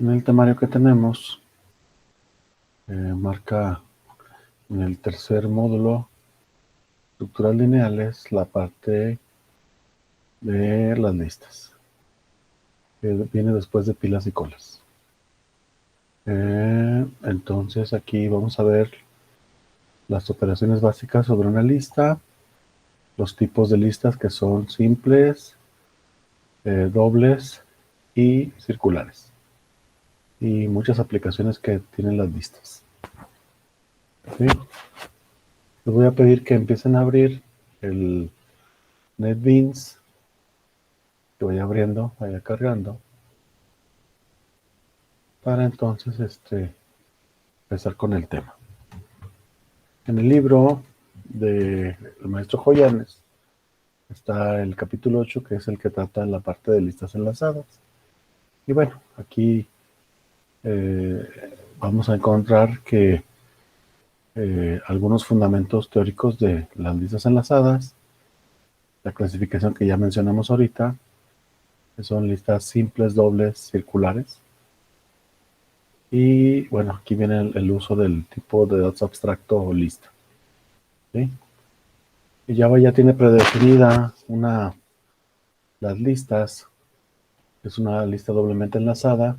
En el temario que tenemos, marca en el tercer módulo, estructuras lineales, la parte de las listas, que viene después de pilas y colas. Entonces aquí vamos a ver las operaciones básicas sobre una lista, los tipos de listas que son simples, dobles y circulares, y muchas aplicaciones que tienen las listas. ¿Sí? Les voy a pedir que empiecen a abrir el NetBeans, que vaya abriendo, vaya cargando, para entonces empezar con el tema. En el libro del maestro Joyanes está el capítulo 8, que es el que trata la parte de listas enlazadas. Y bueno, aquí vamos a encontrar que algunos fundamentos teóricos de las listas enlazadas, la clasificación que ya mencionamos ahorita, que son listas simples, dobles, circulares. Y bueno, aquí viene el uso del tipo de datos abstracto o lista. ¿Sí? Y Java ya tiene predefinida las listas. Es una lista doblemente enlazada,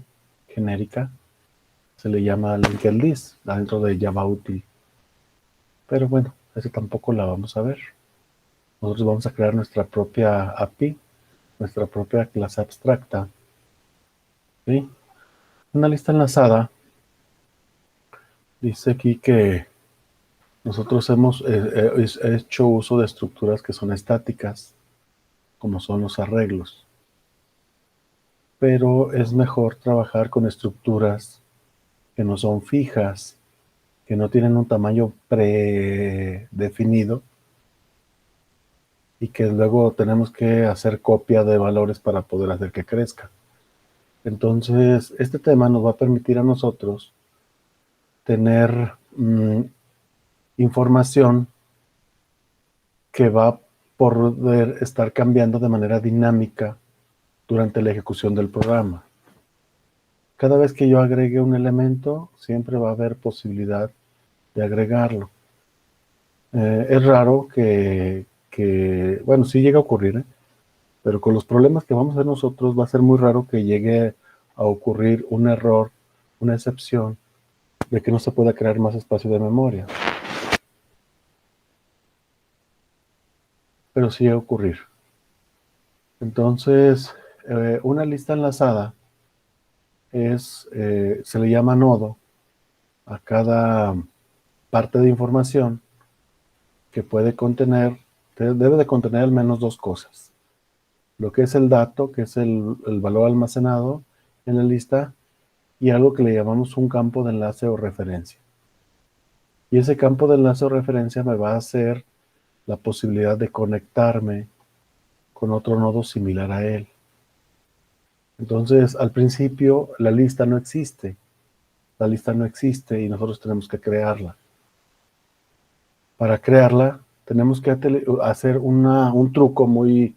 genérica. Se le llama linked list dentro de Java útil. Pero bueno, esa tampoco la vamos a ver. Nosotros vamos a crear nuestra propia API, nuestra propia clase abstracta. ¿Sí? Una lista enlazada dice aquí que nosotros hemos hecho uso de estructuras que son estáticas, como son los arreglos. Pero es mejor trabajar con estructuras que no son fijas, que no tienen un tamaño predefinido y que luego tenemos que hacer copia de valores para poder hacer que crezca. Entonces, este tema nos va a permitir a nosotros tener información que va a poder estar cambiando de manera dinámica durante la ejecución del programa. Cada vez que yo agregue un elemento, siempre va a haber posibilidad de agregarlo. Es raro bueno, sí llega a ocurrir, pero con los problemas que vamos a ver nosotros va a ser muy raro que llegue a ocurrir un error, una excepción, de que no se pueda crear más espacio de memoria. Pero sí llega a ocurrir. Entonces, una lista enlazada se le llama nodo a cada parte de información que puede contener, debe de contener al menos dos cosas. Lo que es el dato, que es el valor almacenado en la lista, y algo que le llamamos un campo de enlace o referencia. Y ese campo de enlace o referencia me va a hacer la posibilidad de conectarme con otro nodo similar a él. Entonces, al principio, la lista no existe. La lista no existe y nosotros tenemos que crearla. Para crearla, tenemos que hacer un truco muy,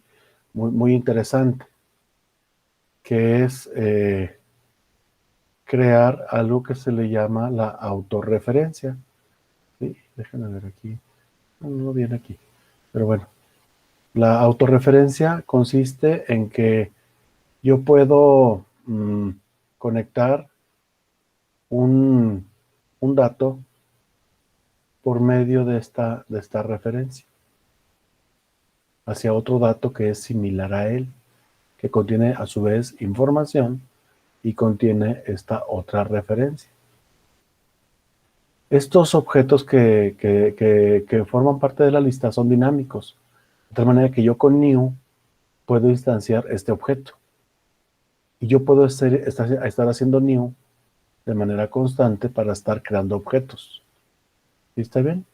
muy, muy interesante, que es crear algo que se le llama la autorreferencia. ¿Sí? Déjenme ver aquí. No viene aquí. Pero bueno, la autorreferencia consiste en que yo puedo conectar un dato por medio de esta referencia hacia otro dato que es similar a él, que contiene a su vez información y contiene esta otra referencia. Estos objetos que forman parte de la lista son dinámicos, de tal manera que yo con new puedo instanciar este objeto. Y yo puedo estar haciendo new de manera constante para estar creando objetos. ¿Sí está bien?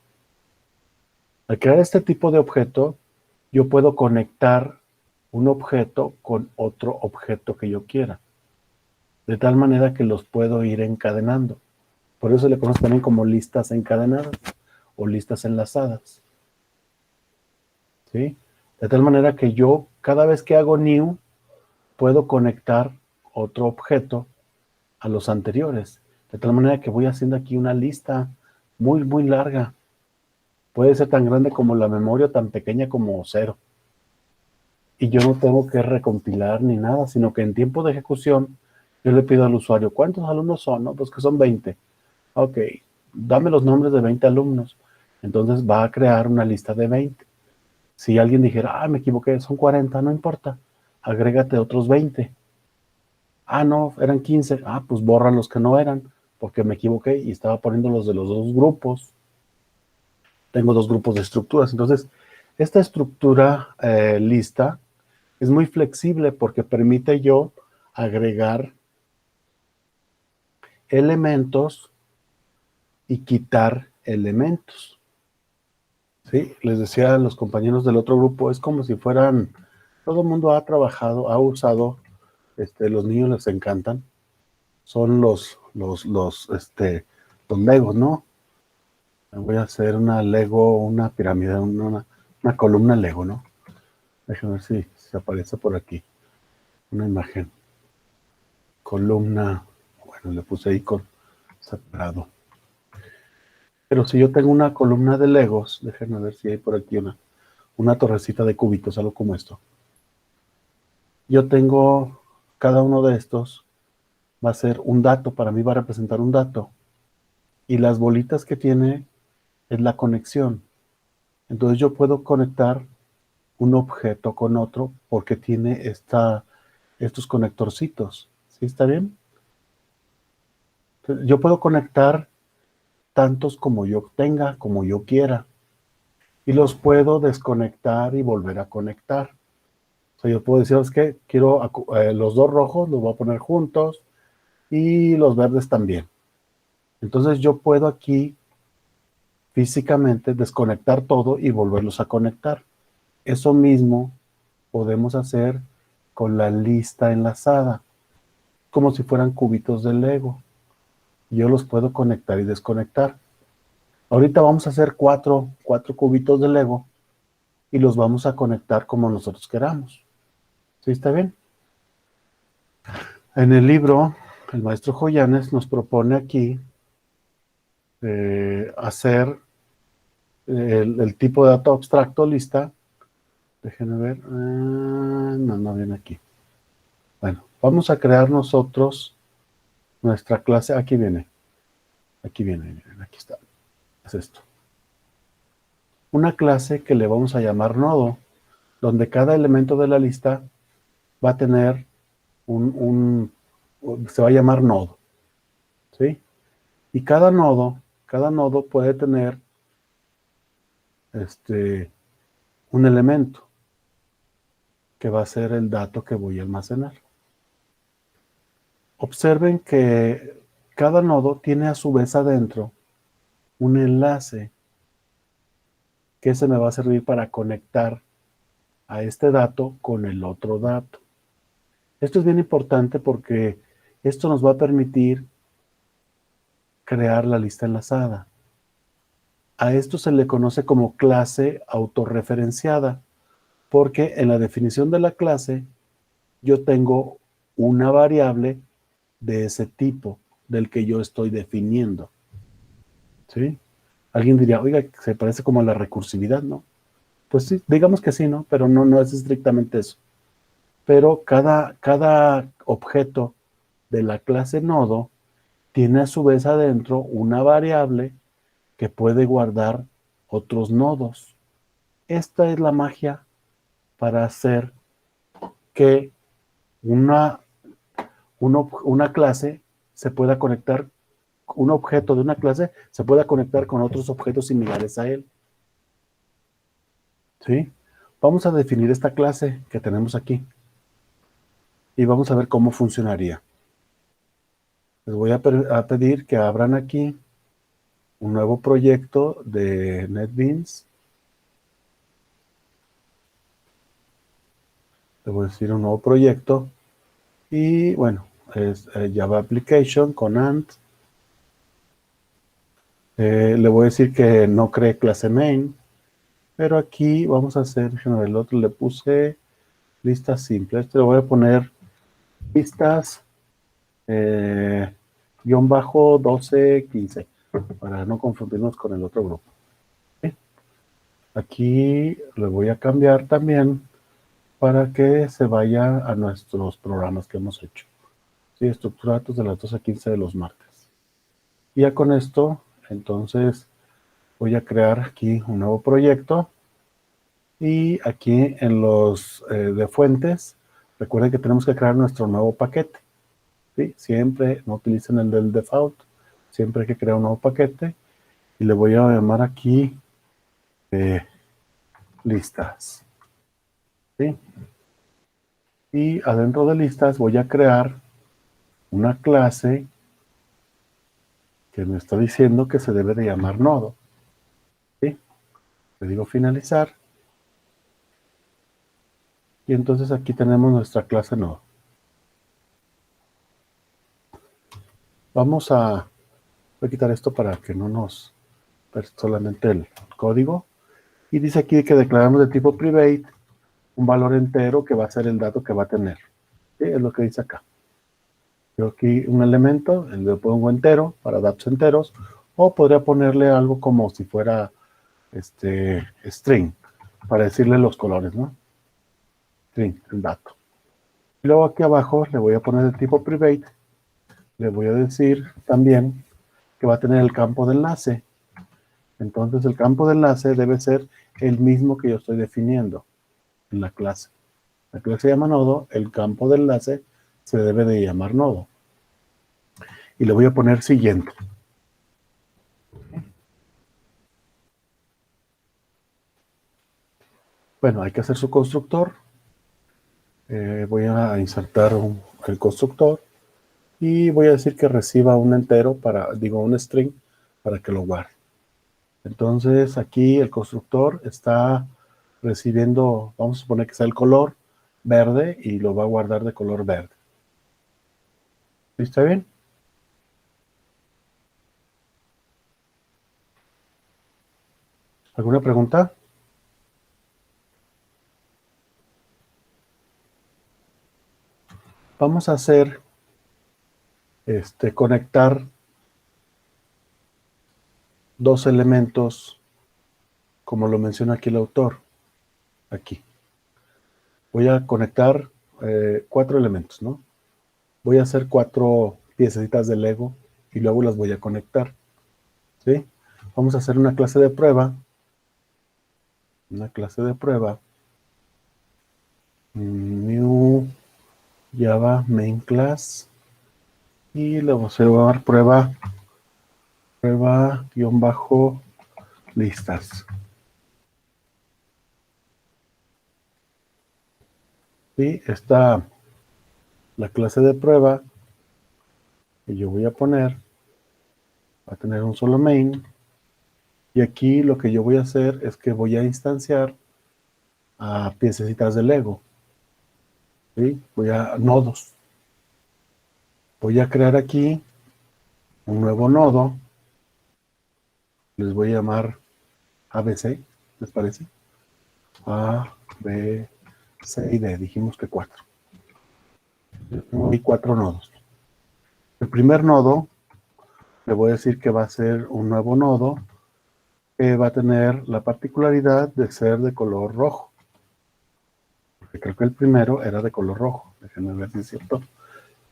Al crear este tipo de objeto, yo puedo conectar un objeto con otro objeto que yo quiera, de tal manera que los puedo ir encadenando. Por eso se le conoce también como listas encadenadas o listas enlazadas. ¿Sí? De tal manera que yo, cada vez que hago new, puedo conectar otro objeto a los anteriores. De tal manera que voy haciendo aquí una lista muy, muy larga. Puede ser tan grande como la memoria, tan pequeña como cero. Y yo no tengo que recompilar ni nada, sino que en tiempo de ejecución yo le pido al usuario, ¿cuántos alumnos son? No, pues que son 20. Ok, dame los nombres de 20 alumnos. Entonces va a crear una lista de 20. Si alguien dijera, me equivoqué, son 40, no importa, agrégate otros 20. No, eran 15. Pues borra los que no eran, porque me equivoqué y estaba poniendo los de los dos grupos. Tengo dos grupos de estructuras. Entonces, esta estructura lista es muy flexible porque permite yo agregar elementos y quitar elementos. ¿Sí? Les decía a los compañeros del otro grupo, es como si fueran, todo el mundo ha trabajado, ha usado, los niños les encantan, son los Legos, ¿no? Voy a hacer una Lego, una pirámide, una columna Lego, ¿no? Déjame ver si se aparece por aquí una imagen. Columna, bueno, le puse icon separado. Pero si yo tengo una columna de Legos, déjenme ver si hay por aquí una torrecita de cubitos, algo como esto. Yo tengo cada uno de estos, va a ser un dato, para mí va a representar un dato. Y las bolitas que tiene es la conexión. Entonces yo puedo conectar un objeto con otro porque tiene estos conectorcitos. ¿Sí está bien? Entonces, yo puedo conectar tantos como yo tenga, como yo quiera. Y los puedo desconectar y volver a conectar. O sea, yo puedo decir, es que quiero los dos rojos, los voy a poner juntos y los verdes también. Entonces yo puedo aquí físicamente desconectar todo y volverlos a conectar. Eso mismo podemos hacer con la lista enlazada, como si fueran cubitos de Lego. Yo los puedo conectar y desconectar. Ahorita vamos a hacer cuatro cubitos de Lego y los vamos a conectar como nosotros queramos. ¿Sí está bien? En el libro, el maestro Joyanes nos propone aquí hacer el tipo de dato abstracto lista. Déjenme ver. No viene aquí. Bueno, vamos a crear nosotros nuestra clase. Aquí viene. Aquí viene. Miren, aquí está. Es esto. Una clase que le vamos a llamar nodo, donde cada elemento de la lista va a tener se va a llamar nodo. ¿Sí? Y cada nodo puede tener un elemento que va a ser el dato que voy a almacenar. Observen que cada nodo tiene a su vez adentro un enlace que se me va a servir para conectar a este dato con el otro dato. Esto es bien importante porque esto nos va a permitir crear la lista enlazada. A esto se le conoce como clase autorreferenciada, porque en la definición de la clase yo tengo una variable de ese tipo del que yo estoy definiendo. ¿Sí? Alguien diría, oiga, se parece como a la recursividad, ¿no? Pues sí, digamos que sí, ¿no? Pero no es estrictamente eso. Pero cada objeto de la clase nodo tiene a su vez adentro una variable que puede guardar otros nodos. Esta es la magia para hacer que una clase se pueda conectar, un objeto de una clase se pueda conectar con otros objetos similares a él. ¿Sí? Vamos a definir esta clase que tenemos aquí y vamos a ver cómo funcionaría. Les voy a pedir que abran aquí un nuevo proyecto de NetBeans. Le voy a decir un nuevo proyecto y bueno, es Java Application con Ant. Le voy a decir que no cree clase main, pero aquí vamos a hacer, el otro le puse listas simples. Este le voy a poner listas guión bajo 1215, para no confundirnos con el otro grupo. ¿Sí? Aquí le voy a cambiar también para que se vaya a nuestros programas que hemos hecho. Sí, estructura de datos de las 12:15 de los martes. Y ya con esto, entonces, voy a crear aquí un nuevo proyecto. Y aquí en los de fuentes, recuerden que tenemos que crear nuestro nuevo paquete. ¿Sí? Siempre no utilicen el del default. Siempre hay que crear un nuevo paquete. Y le voy a llamar aquí listas. ¿Sí? Y adentro de listas voy a crear una clase que me está diciendo que se debe de llamar nodo. ¿Sí? Le digo finalizar. Y entonces aquí tenemos nuestra clase nodo. Voy a quitar esto para que no nos ver solamente el código. Y dice aquí que declaramos de tipo private un valor entero que va a ser el dato que va a tener. ¿Sí? Es lo que dice acá. Yo aquí un elemento, le pongo entero para datos enteros, o podría ponerle algo como si fuera string, para decirle los colores, ¿no? String, el dato. Y luego aquí abajo le voy a poner el tipo private, le voy a decir también que va a tener el campo de enlace. Entonces el campo de enlace debe ser el mismo que yo estoy definiendo en la clase. La clase se llama nodo, el campo de enlace se debe de llamar nodo. Y le voy a poner siguiente. Bueno, hay que hacer su constructor. Voy a insertar el constructor y voy a decir que reciba un entero un string para que lo guarde. Entonces aquí el constructor está recibiendo, vamos a suponer que sea el color verde y lo va a guardar de color verde. ¿Está bien? ¿Alguna pregunta? Vamos a hacer, conectar dos elementos, como lo menciona aquí el autor. Aquí. Voy a conectar 4 elementos, ¿no? Voy a hacer 4 piececitas de Lego y luego las voy a conectar. ¿Sí? Vamos a hacer una clase de prueba. Una clase de prueba. New Java main class. Y le vamos a llamar prueba-listas. Y está la clase de prueba que yo voy a poner. Va a tener un solo main. Y aquí lo que yo voy a hacer es que voy a instanciar a piececitas de Lego. ¿Sí? Nodos. Voy a crear aquí un nuevo nodo. Les voy a llamar ABC, ¿les parece? A, B, C y D. Dijimos que 4. Hay 4 nodos. El primer nodo, le voy a decir que va a ser un nuevo nodo que va a tener la particularidad de ser de color rojo. Porque creo que el primero era de color rojo. Déjenme ver si es cierto.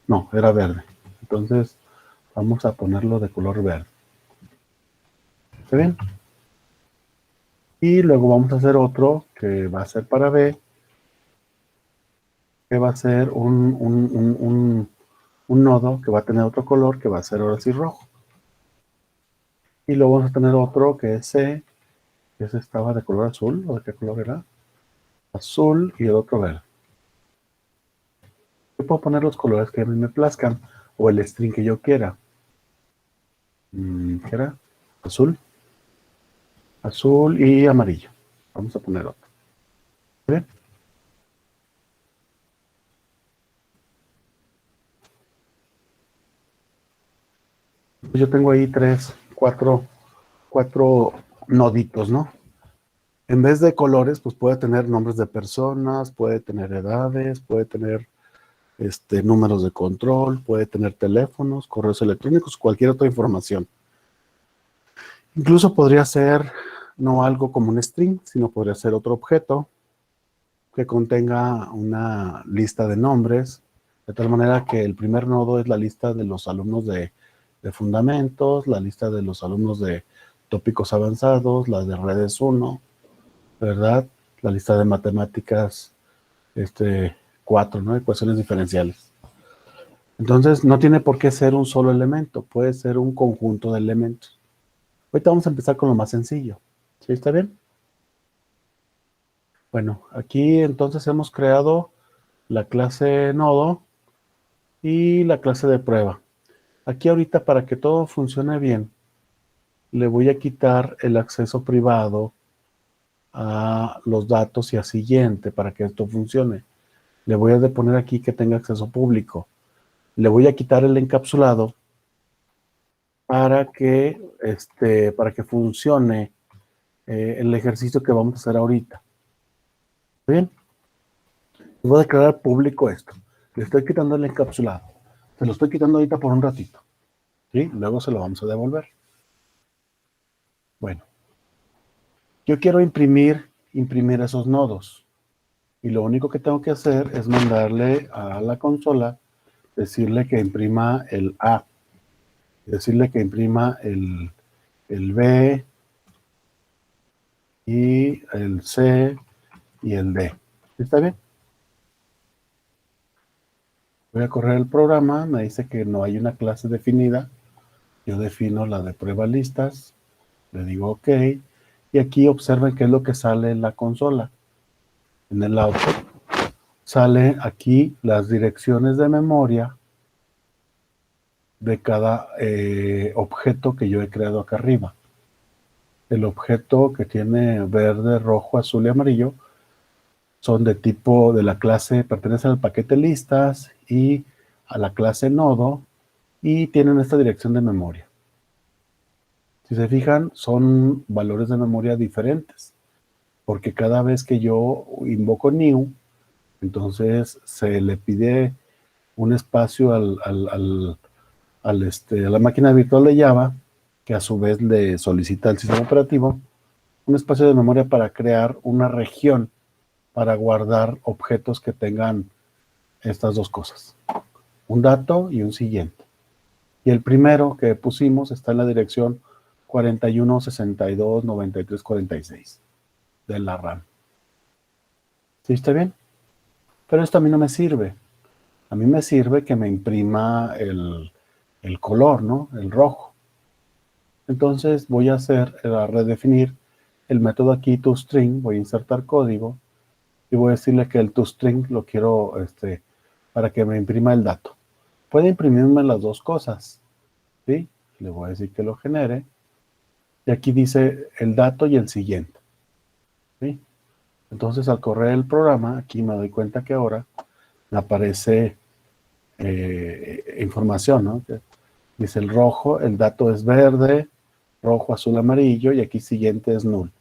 No, era verde. Entonces, vamos a ponerlo de color verde. ¿Está bien? Y luego vamos a hacer otro que va a ser para B, que va a ser un nodo que va a tener otro color que va a ser ahora sí rojo. Y luego vamos a tener otro que es C, que ese estaba de color azul, ¿o de qué color era? Azul y el otro verde. Yo puedo poner los colores que a mí me plazcan, o el string que yo quiera. ¿Qué era? Azul. Azul y amarillo. Vamos a poner otro. ¿Bien? Pues yo tengo ahí cuatro noditos, ¿no? En vez de colores, pues puede tener nombres de personas, puede tener edades, puede tener números de control, puede tener teléfonos, correos electrónicos, cualquier otra información. Incluso podría ser no algo como un string, sino podría ser otro objeto que contenga una lista de nombres, de tal manera que el primer nodo es la lista de los alumnos de fundamentos, la lista de los alumnos de tópicos avanzados, la de redes 1, ¿verdad? La lista de matemáticas 4, ¿no? Ecuaciones diferenciales. Entonces, no tiene por qué ser un solo elemento, puede ser un conjunto de elementos. Ahorita vamos a empezar con lo más sencillo. ¿Sí está bien? Bueno, aquí entonces hemos creado la clase nodo y la clase de prueba. Aquí ahorita, para que todo funcione bien, le voy a quitar el acceso privado a los datos y a siguiente para que esto funcione. Le voy a poner aquí que tenga acceso público. Le voy a quitar el encapsulado para que funcione el ejercicio que vamos a hacer ahorita. ¿Bien? Voy a declarar público esto. Le estoy quitando el encapsulado. Se lo estoy quitando ahorita por un ratito. ¿Sí? Luego se lo vamos a devolver. Bueno, yo quiero imprimir esos nodos. Y lo único que tengo que hacer es mandarle a la consola, decirle que imprima el A, decirle que imprima el B y el C y el D. ¿Está bien? Voy a correr el programa, me dice que no hay una clase definida. Yo defino la de prueba listas, le digo OK, y aquí observen qué es lo que sale en la consola. En el output sale aquí las direcciones de memoria de cada objeto que yo he creado acá arriba. El objeto que tiene verde, rojo, azul y amarillo son de tipo de la clase, pertenecen al paquete listas y a la clase nodo y tienen esta dirección de memoria. Si se fijan, son valores de memoria diferentes, porque cada vez que yo invoco new, entonces se le pide un espacio a la máquina virtual de Java, que a su vez le solicita al sistema operativo un espacio de memoria para crear una región para guardar objetos que tengan estas dos cosas, un dato y un siguiente. Y el primero que pusimos está en la dirección 41629346 de la RAM. ¿Sí está bien? Pero esto a mí no me sirve. A mí me sirve que me imprima el color, ¿no? El rojo. Entonces voy a redefinir el método aquí toString, voy a insertar código y voy a decirle que el toString lo quiero para que me imprima el dato. Puede imprimirme las dos cosas, ¿sí? Le voy a decir que lo genere y aquí dice el dato y el siguiente, ¿sí? Entonces al correr el programa, aquí me doy cuenta que ahora me aparece información, ¿no? Dice el rojo, el dato es verde, rojo, azul, amarillo, y aquí siguiente es null,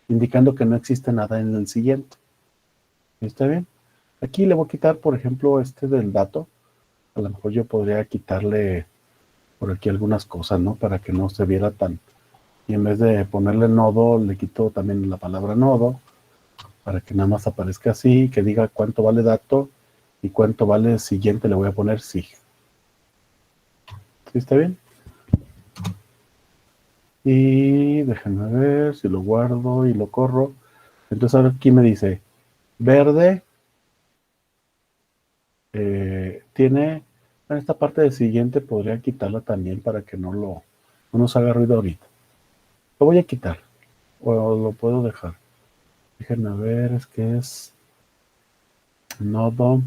indicando que no existe nada en el siguiente. ¿Está bien? Aquí le voy a quitar, por ejemplo, del dato. A lo mejor yo podría quitarle por aquí algunas cosas, ¿no? Para que no se viera tan... Y en vez de ponerle nodo, le quito también la palabra nodo, para que nada más aparezca así, que diga cuánto vale dato y cuánto vale siguiente, le voy a poner sig. ¿Sí está bien? Y déjenme ver si lo guardo y lo corro. Entonces ahora aquí me dice, verde tiene, en esta parte de siguiente podría quitarla también para que no nos haga ruido ahorita. Lo voy a quitar, o lo puedo dejar. Déjenme ver, es que es nodo,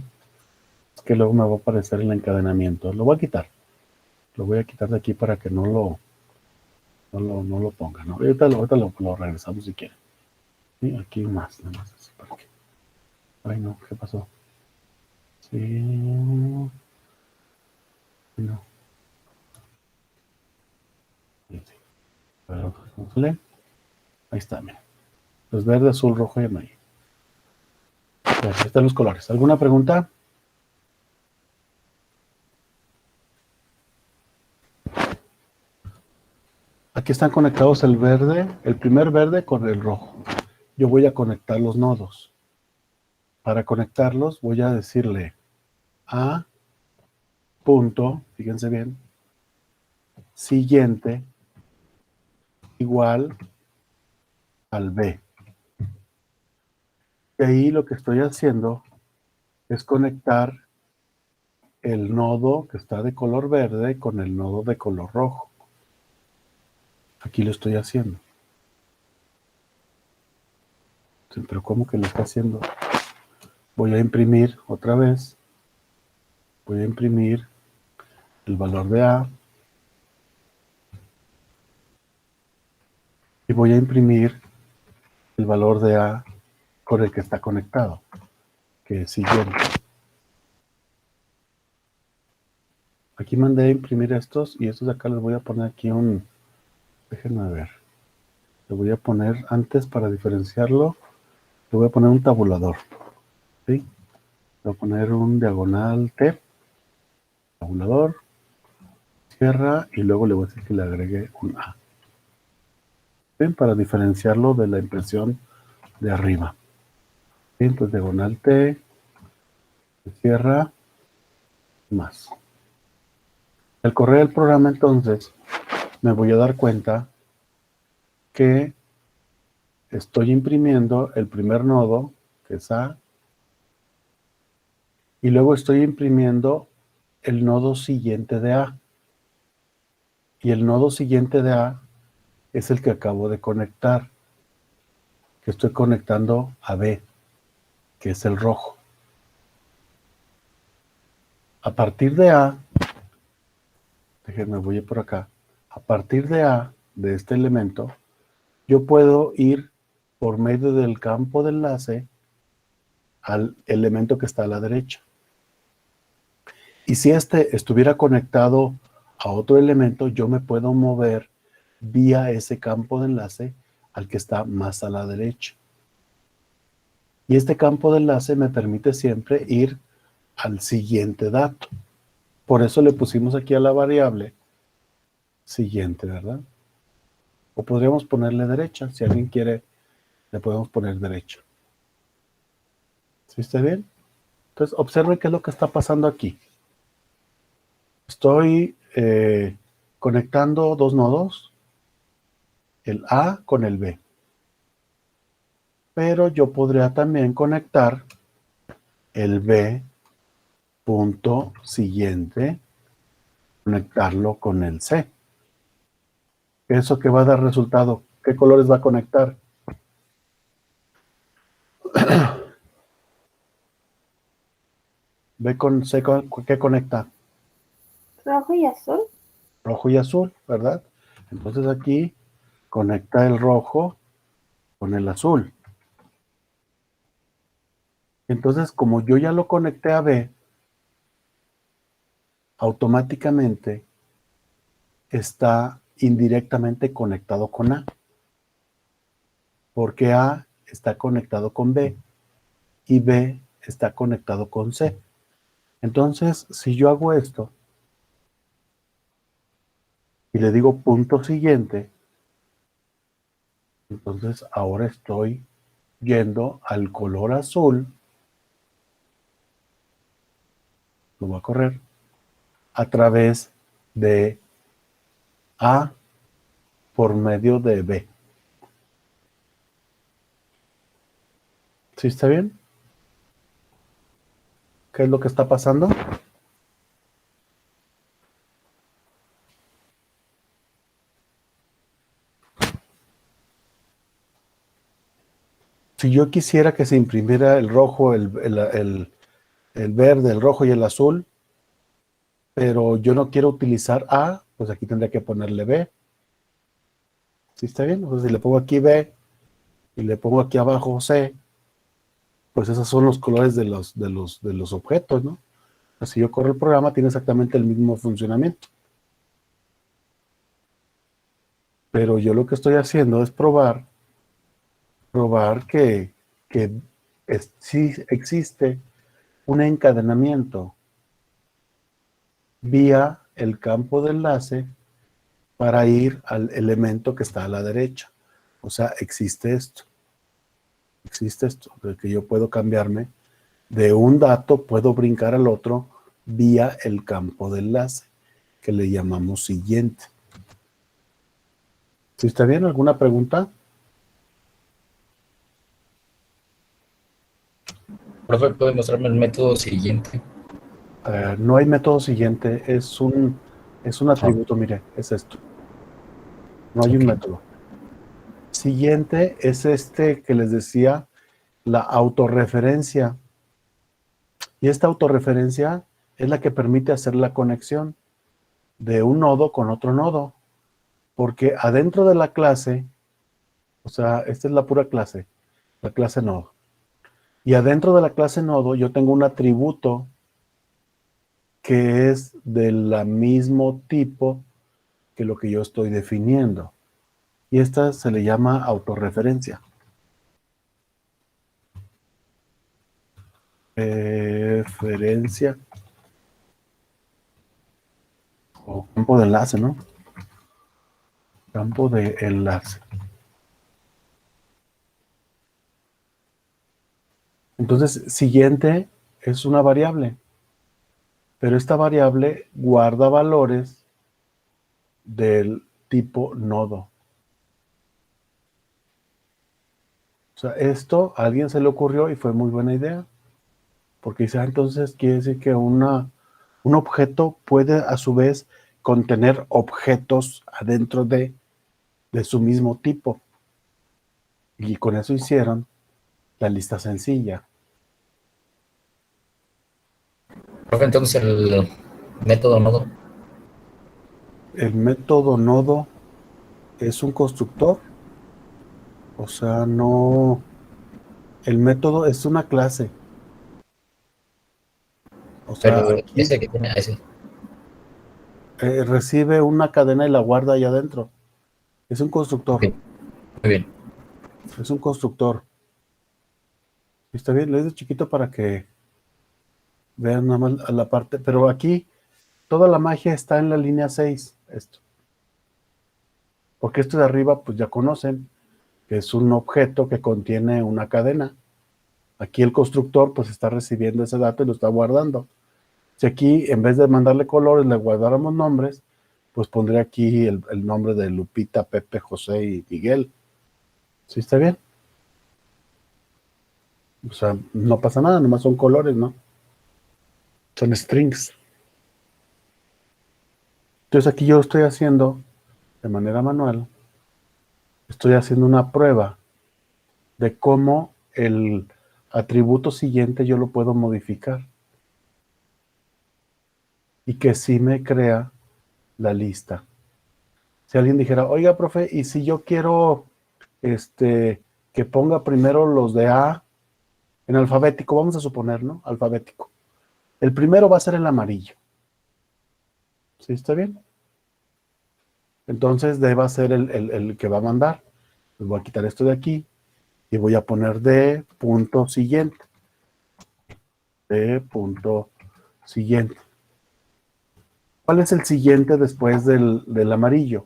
es que luego me va a aparecer el encadenamiento. Lo voy a quitar. Lo voy a quitar de aquí para que no lo ponga, ¿no? Ahorita lo regresamos si quieren. Sí, aquí más, nada más así para que. Ay, no, ¿qué pasó? Sí. No. Sí, sí. Pero, ¿sale? Ahí está, mira. Pues verde, azul, rojo y amarillo. Ahí están los colores. ¿Alguna pregunta? Aquí están conectados el verde, el primer verde con el rojo. Yo voy a conectar los nodos. Para conectarlos voy a decirle a punto, fíjense bien, siguiente igual al B. Y ahí lo que estoy haciendo es conectar el nodo que está de color verde con el nodo de color rojo. Aquí lo estoy haciendo. Sí, pero ¿cómo que lo está haciendo? Voy a imprimir otra vez. Voy a imprimir el valor de A. Y voy a imprimir el valor de A con el que está conectado, que es siguiente. Aquí mandé a imprimir estos y estos de acá les voy a poner aquí un... Déjenme ver. Le voy a poner antes para diferenciarlo. Le voy a poner un tabulador. ¿Sí? Le voy a poner un diagonal T. Tabulador. Cierra y luego le voy a decir que le agregue un A. ¿Sí? Para diferenciarlo de la impresión de arriba. ¿Sí? Entonces diagonal T. Cierra. Más. Al correr el programa entonces me voy a dar cuenta que estoy imprimiendo el primer nodo, que es A, y luego estoy imprimiendo el nodo siguiente de A. Y el nodo siguiente de A es el que acabo de conectar, que estoy conectando a B, que es el rojo. A partir de A, déjenme voy por acá, a partir de A, de este elemento, yo puedo ir por medio del campo de enlace al elemento que está a la derecha. Y si este estuviera conectado a otro elemento, yo me puedo mover vía ese campo de enlace al que está más a la derecha. Y este campo de enlace me permite siempre ir al siguiente dato. Por eso le pusimos aquí a la variable siguiente, ¿verdad? O podríamos ponerle derecha. Si alguien quiere, le podemos poner derecha. ¿Sí está bien? Entonces, observen qué es lo que está pasando aquí. Estoy conectando dos nodos, el A con el B. Pero yo podría también conectar el B punto siguiente, conectarlo con el C. ¿Eso que va a dar resultado? ¿Qué colores va a conectar? B con C, ¿qué conecta? Rojo y azul. Rojo y azul, ¿verdad? Entonces aquí conecta el rojo con el azul. Entonces, como yo ya lo conecté a B, automáticamente está indirectamente conectado con A, porque A está conectado con B y B está conectado con C. Entonces, si yo hago esto y le digo punto siguiente, entonces ahora estoy yendo al color azul, lo voy a correr, a través de A por medio de B. ¿Sí está bien? ¿Qué es lo que está pasando? Si yo quisiera que se imprimiera el rojo, el verde, el rojo y el azul, pero yo no quiero utilizar A, pues aquí tendría que ponerle B. ¿Sí está bien? Entonces, si le pongo aquí B y le pongo aquí abajo C, pues esos son los colores de los objetos, ¿no? Si yo corro el programa, tiene exactamente el mismo funcionamiento. Pero yo lo que estoy haciendo es probar que sí existe un encadenamiento vía el campo de enlace para ir al elemento que está a la derecha. O sea, existe esto, de que yo puedo cambiarme de un dato, puedo brincar al otro vía el campo de enlace, que le llamamos siguiente. ¿Sí está bien? ¿Alguna pregunta? Profe, ¿puede mostrarme el método siguiente? No hay método siguiente, es un atributo, mire, es esto. No hay un Ok. método. Siguiente es este que les decía, la autorreferencia. Y esta autorreferencia es la que permite hacer la conexión de un nodo con otro nodo. Porque adentro de la clase, o sea, esta es la pura clase, la clase nodo. Y adentro de la clase nodo yo tengo un atributo que es del mismo tipo que lo que yo estoy definiendo. Y esta se le llama autorreferencia. Referencia o campo de enlace, ¿no? Campo de enlace. Entonces, siguiente es una variable, pero esta variable guarda valores del tipo nodo. O sea, esto a alguien se le ocurrió y fue muy buena idea, porque dice, entonces quiere decir que un objeto puede a su vez contener objetos adentro de su mismo tipo. Y con eso hicieron la lista sencilla. Profe, entonces el método nodo. El método nodo es un constructor, o sea, no, el método es una clase. O sea, Pero aquí ese que tiene, ese. recibe una cadena y la guarda ahí adentro. Es un Ok, constructor, muy bien. es un constructor. Está bien, lo hice chiquito para que vean nada más a la parte, pero aquí toda la magia está en la línea 6, esto. Porque esto de arriba, pues ya conocen, que es un objeto que contiene una cadena. Aquí el constructor, pues está recibiendo ese dato y lo está guardando. Si aquí, en vez de mandarle colores, le guardáramos nombres, pues pondré aquí el nombre de Lupita, Pepe, José y Miguel. ¿Sí está bien? O sea, no pasa nada, nomás son colores, ¿no? Son strings. Entonces aquí yo estoy haciendo, de manera manual, estoy haciendo una prueba de cómo el atributo siguiente yo lo puedo modificar y que sí me crea la lista. Si alguien dijera, oiga, profe, y si yo quiero que ponga primero los de A en alfabético, vamos a suponer, ¿no? Alfabético. El primero va a ser el amarillo. ¿Sí está bien? Entonces debe ser el que va a mandar. Les voy a quitar esto de aquí y voy a poner D punto siguiente. D punto siguiente. ¿Cuál es el siguiente después del amarillo?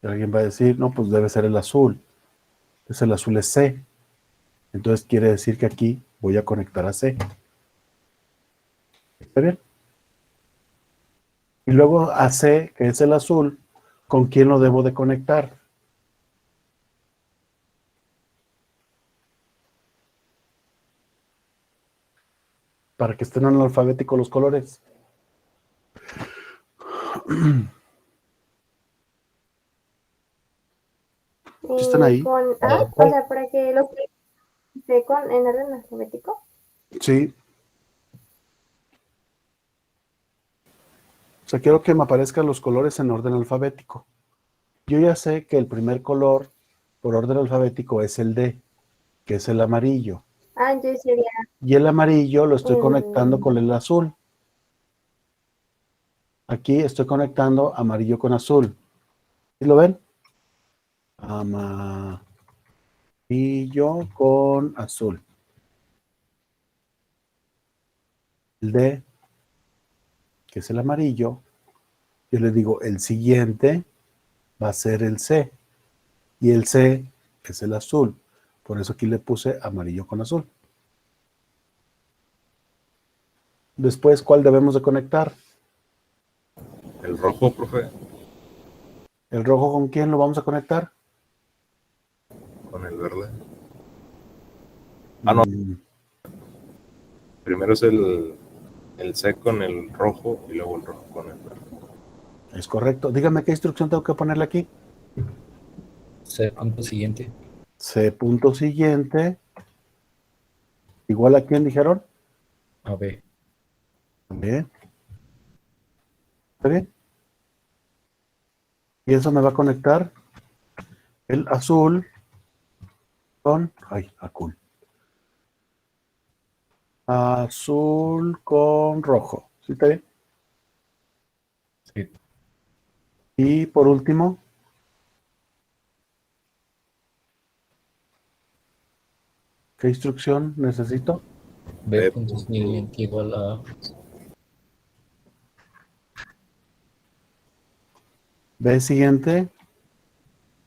Y alguien va a decir, no, pues debe ser el azul. Entonces el azul es C. Entonces quiere decir que aquí voy a conectar a C. ¿Está bien? Y luego a C, que es el azul, ¿con quién lo debo de conectar? Para que estén en el alfabético los colores. ¿Están ahí? Con A, o sea, para que lo esté en orden alfabético. Sí. O sea, quiero que me aparezcan los colores en orden alfabético. Yo ya sé que el primer color por orden alfabético es el D, que es el amarillo. Ah, entonces sería Y el amarillo lo estoy conectando el... con el azul. Aquí estoy conectando amarillo con azul. ¿Sí lo ven? Amarillo con azul. El D, que es el amarillo, Yo le digo, el siguiente va a ser el C. Y el C es el azul. Por eso aquí le puse amarillo con azul. Después, ¿cuál debemos de conectar? El rojo, profe, ¿El rojo con quién lo vamos a conectar? con el verde. Ah, no. Mm, Primero es el C con el rojo y luego el rojo con el verde. es correcto. Dígame qué instrucción tengo que ponerle aquí. C punto siguiente. C punto siguiente. ¿Igual a quién dijeron? A B. Bien. ¿Está bien? Y eso me va a conectar el azul con... Ay, azul. Azul con rojo. ¿Sí está bien? Sí. Y por último, ¿qué instrucción necesito? B B punto punto siguiente igual a B siguiente,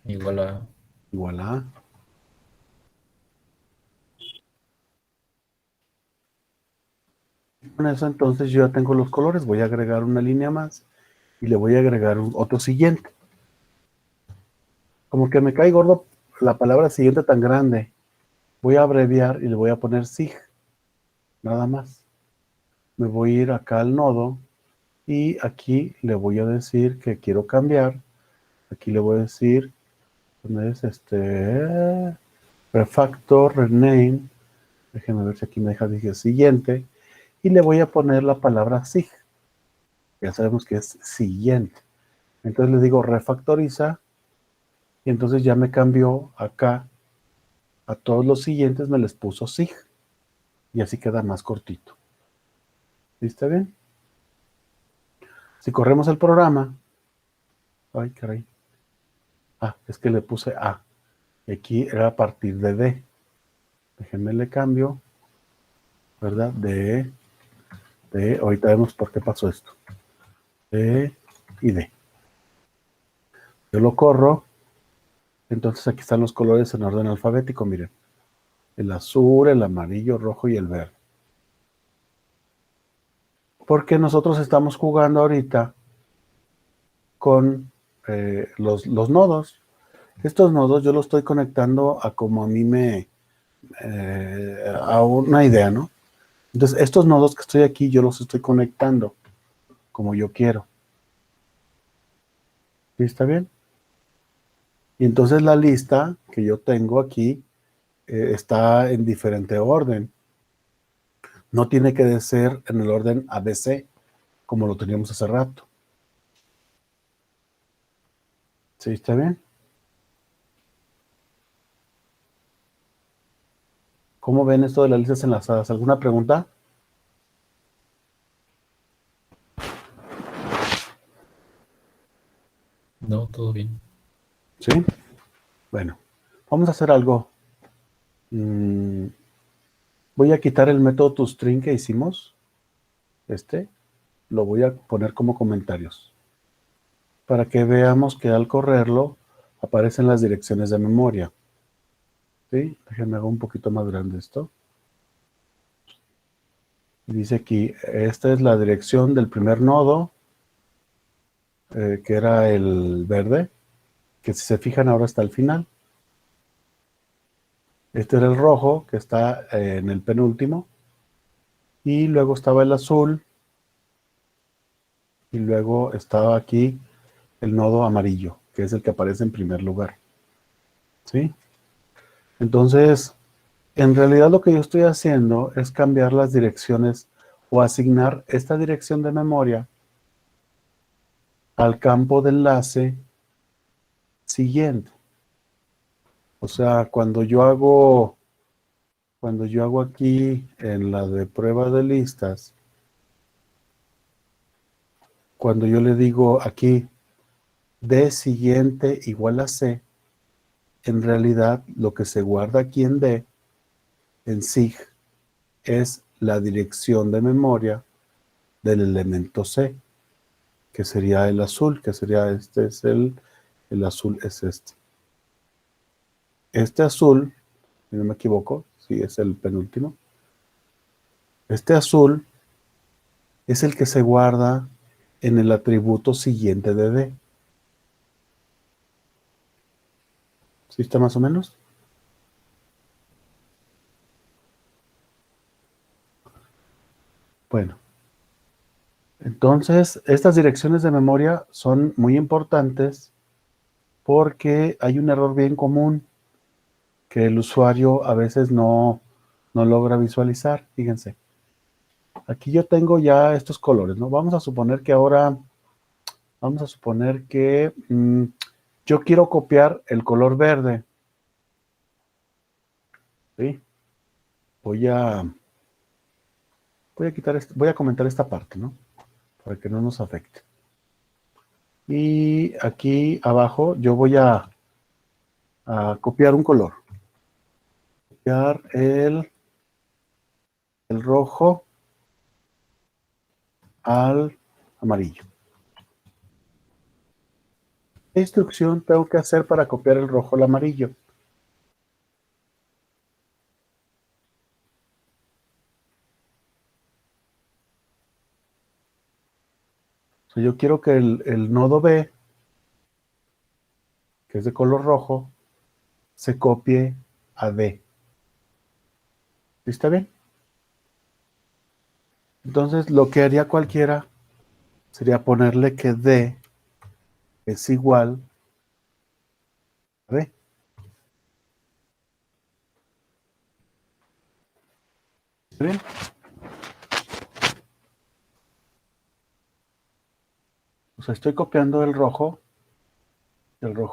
igual a igual a... Con eso entonces yo ya tengo los colores. Voy a agregar una línea más y le voy a agregar otro siguiente. Como que me cae gordo la palabra siguiente tan grande. Voy a abreviar y le voy a poner SIG. Nada más. Me voy a ir acá al nodo y aquí le voy a decir que quiero cambiar. Aquí le voy a decir, ¿dónde es este? Refactor, rename. Déjenme ver si aquí me deja, dije siguiente. Y le voy a poner la palabra SIG. Ya sabemos que es siguiente. Entonces le digo refactoriza. Y entonces ya me cambió acá. A todos los siguientes me les puso SIG. Y así queda más cortito. ¿Sí está bien? Si corremos el programa. Ay, caray. Ah, es que le puse A. Y aquí era a partir de D. Déjenme le cambio. ¿Verdad? D. Ahorita vemos por qué pasó esto. D y D. Yo lo corro. Entonces aquí están los colores en orden alfabético. Miren. El azul, el amarillo, rojo y el verde. Porque nosotros estamos jugando ahorita con los nodos. Estos nodos yo los estoy conectando a como a mí a una idea, ¿no? Entonces, estos nodos que estoy aquí, yo los estoy conectando como yo quiero. ¿Sí está bien? Y entonces la lista que yo tengo aquí está en diferente orden. No tiene que ser en el orden ABC, como lo teníamos hace rato. ¿Sí está bien? ¿Cómo ven esto de las listas enlazadas? ¿Alguna pregunta? no, todo bien. ¿Sí? Bueno, vamos a hacer algo. Voy a quitar el método toString que hicimos. Lo voy a poner como comentarios. Para que veamos que al correrlo aparecen las direcciones de memoria. ¿Sí? Déjenme hago un poquito más grande esto. Dice aquí, esta es la dirección del primer nodo, que era el verde, que si se fijan ahora está al final. Este era el rojo, que está en el penúltimo. Y luego estaba el azul. Y luego estaba aquí el nodo amarillo, que es el que aparece en primer lugar. ¿Sí? Entonces, en realidad lo que yo estoy haciendo es cambiar las direcciones o asignar esta dirección de memoria al campo de enlace siguiente. O sea, cuando yo hago aquí en la de prueba de listas, cuando yo le digo aquí D siguiente igual a C, en realidad lo que se guarda aquí en D, en SIG, es la dirección de memoria del elemento C. que sería el azul, que sería este es el azul es este. Este azul, si no me equivoco, sí es el penúltimo. Este azul es el que se guarda en el atributo siguiente de D. ¿Sí está más o menos? Bueno, entonces estas direcciones de memoria son muy importantes porque hay un error bien común que el usuario a veces no logra visualizar. Fíjense, aquí yo tengo ya estos colores, ¿no? Vamos a suponer que ahora, yo quiero copiar el color verde. ¿Sí? Voy a quitar voy a comentar esta parte, ¿no? Para que no nos afecte. Y aquí abajo yo voy a copiar un color. Copiar el rojo al amarillo. ¿Qué instrucción tengo que hacer para copiar el rojo al amarillo? O sea, yo quiero que el nodo B, que es de color rojo, se copie a D. ¿Sí está bien? Entonces, lo que haría cualquiera sería ponerle que D es igual a D. ¿Está bien? O sea, estoy copiando el rojo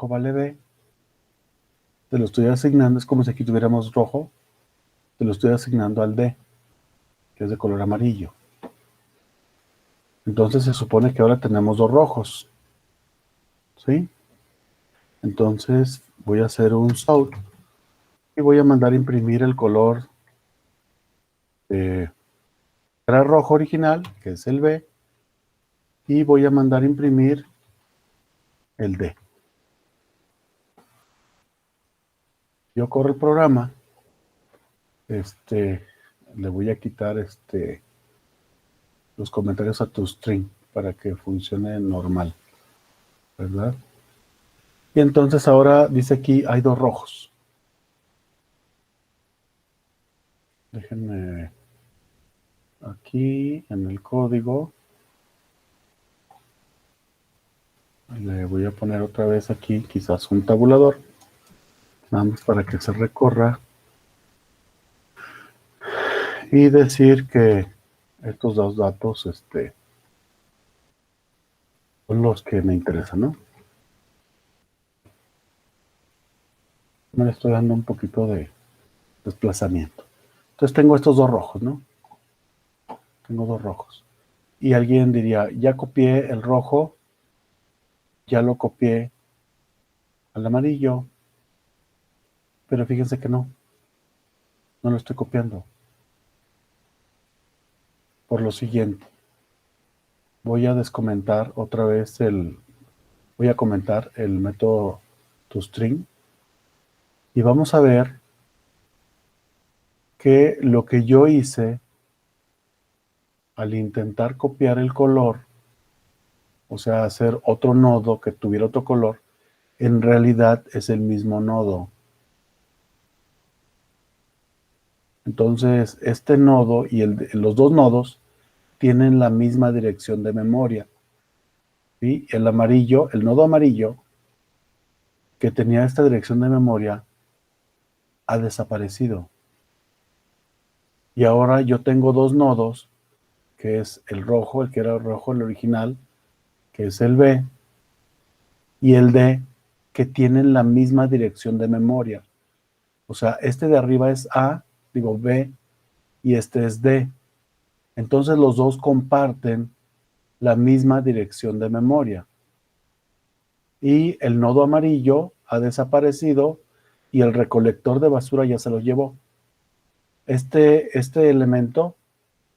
vale B, te lo estoy asignando, es como si aquí tuviéramos rojo, te lo estoy asignando al D, que es de color amarillo. Entonces se supone que ahora tenemos dos rojos, ¿sí? Entonces voy a hacer un sort y voy a mandar imprimir el color era rojo original, que es el B, y voy a mandar imprimir el D. Yo corro el programa, le voy a quitar los comentarios a ToString para que funcione normal, ¿verdad? Y entonces ahora dice aquí hay dos rojos. Déjenme aquí en el código. Le voy a poner otra vez aquí quizás un tabulador. Nada más para que se recorra. Y decir que estos dos datos son los que me interesan, ¿no? Me le estoy dando un poquito de desplazamiento. Entonces tengo estos dos rojos, ¿no? Tengo dos rojos. Y alguien diría, ya copié el rojo, ya lo copié al amarillo, pero fíjense que no lo estoy copiando. Por lo siguiente, voy a descomentar otra vez voy a comentar el método toString y vamos a ver que lo que yo hice al intentar copiar el color, o sea, hacer otro nodo que tuviera otro color, en realidad es el mismo nodo. Entonces, este nodo y los dos nodos tienen la misma dirección de memoria. ¿Sí? El nodo amarillo, que tenía esta dirección de memoria, ha desaparecido. Y ahora yo tengo dos nodos, que es el rojo, el que era el rojo, el original, que es el B, y el D, que tienen la misma dirección de memoria. O sea, este de arriba es B, y este es D. Entonces los dos comparten la misma dirección de memoria. Y el nodo amarillo ha desaparecido y el recolector de basura ya se lo llevó. Este elemento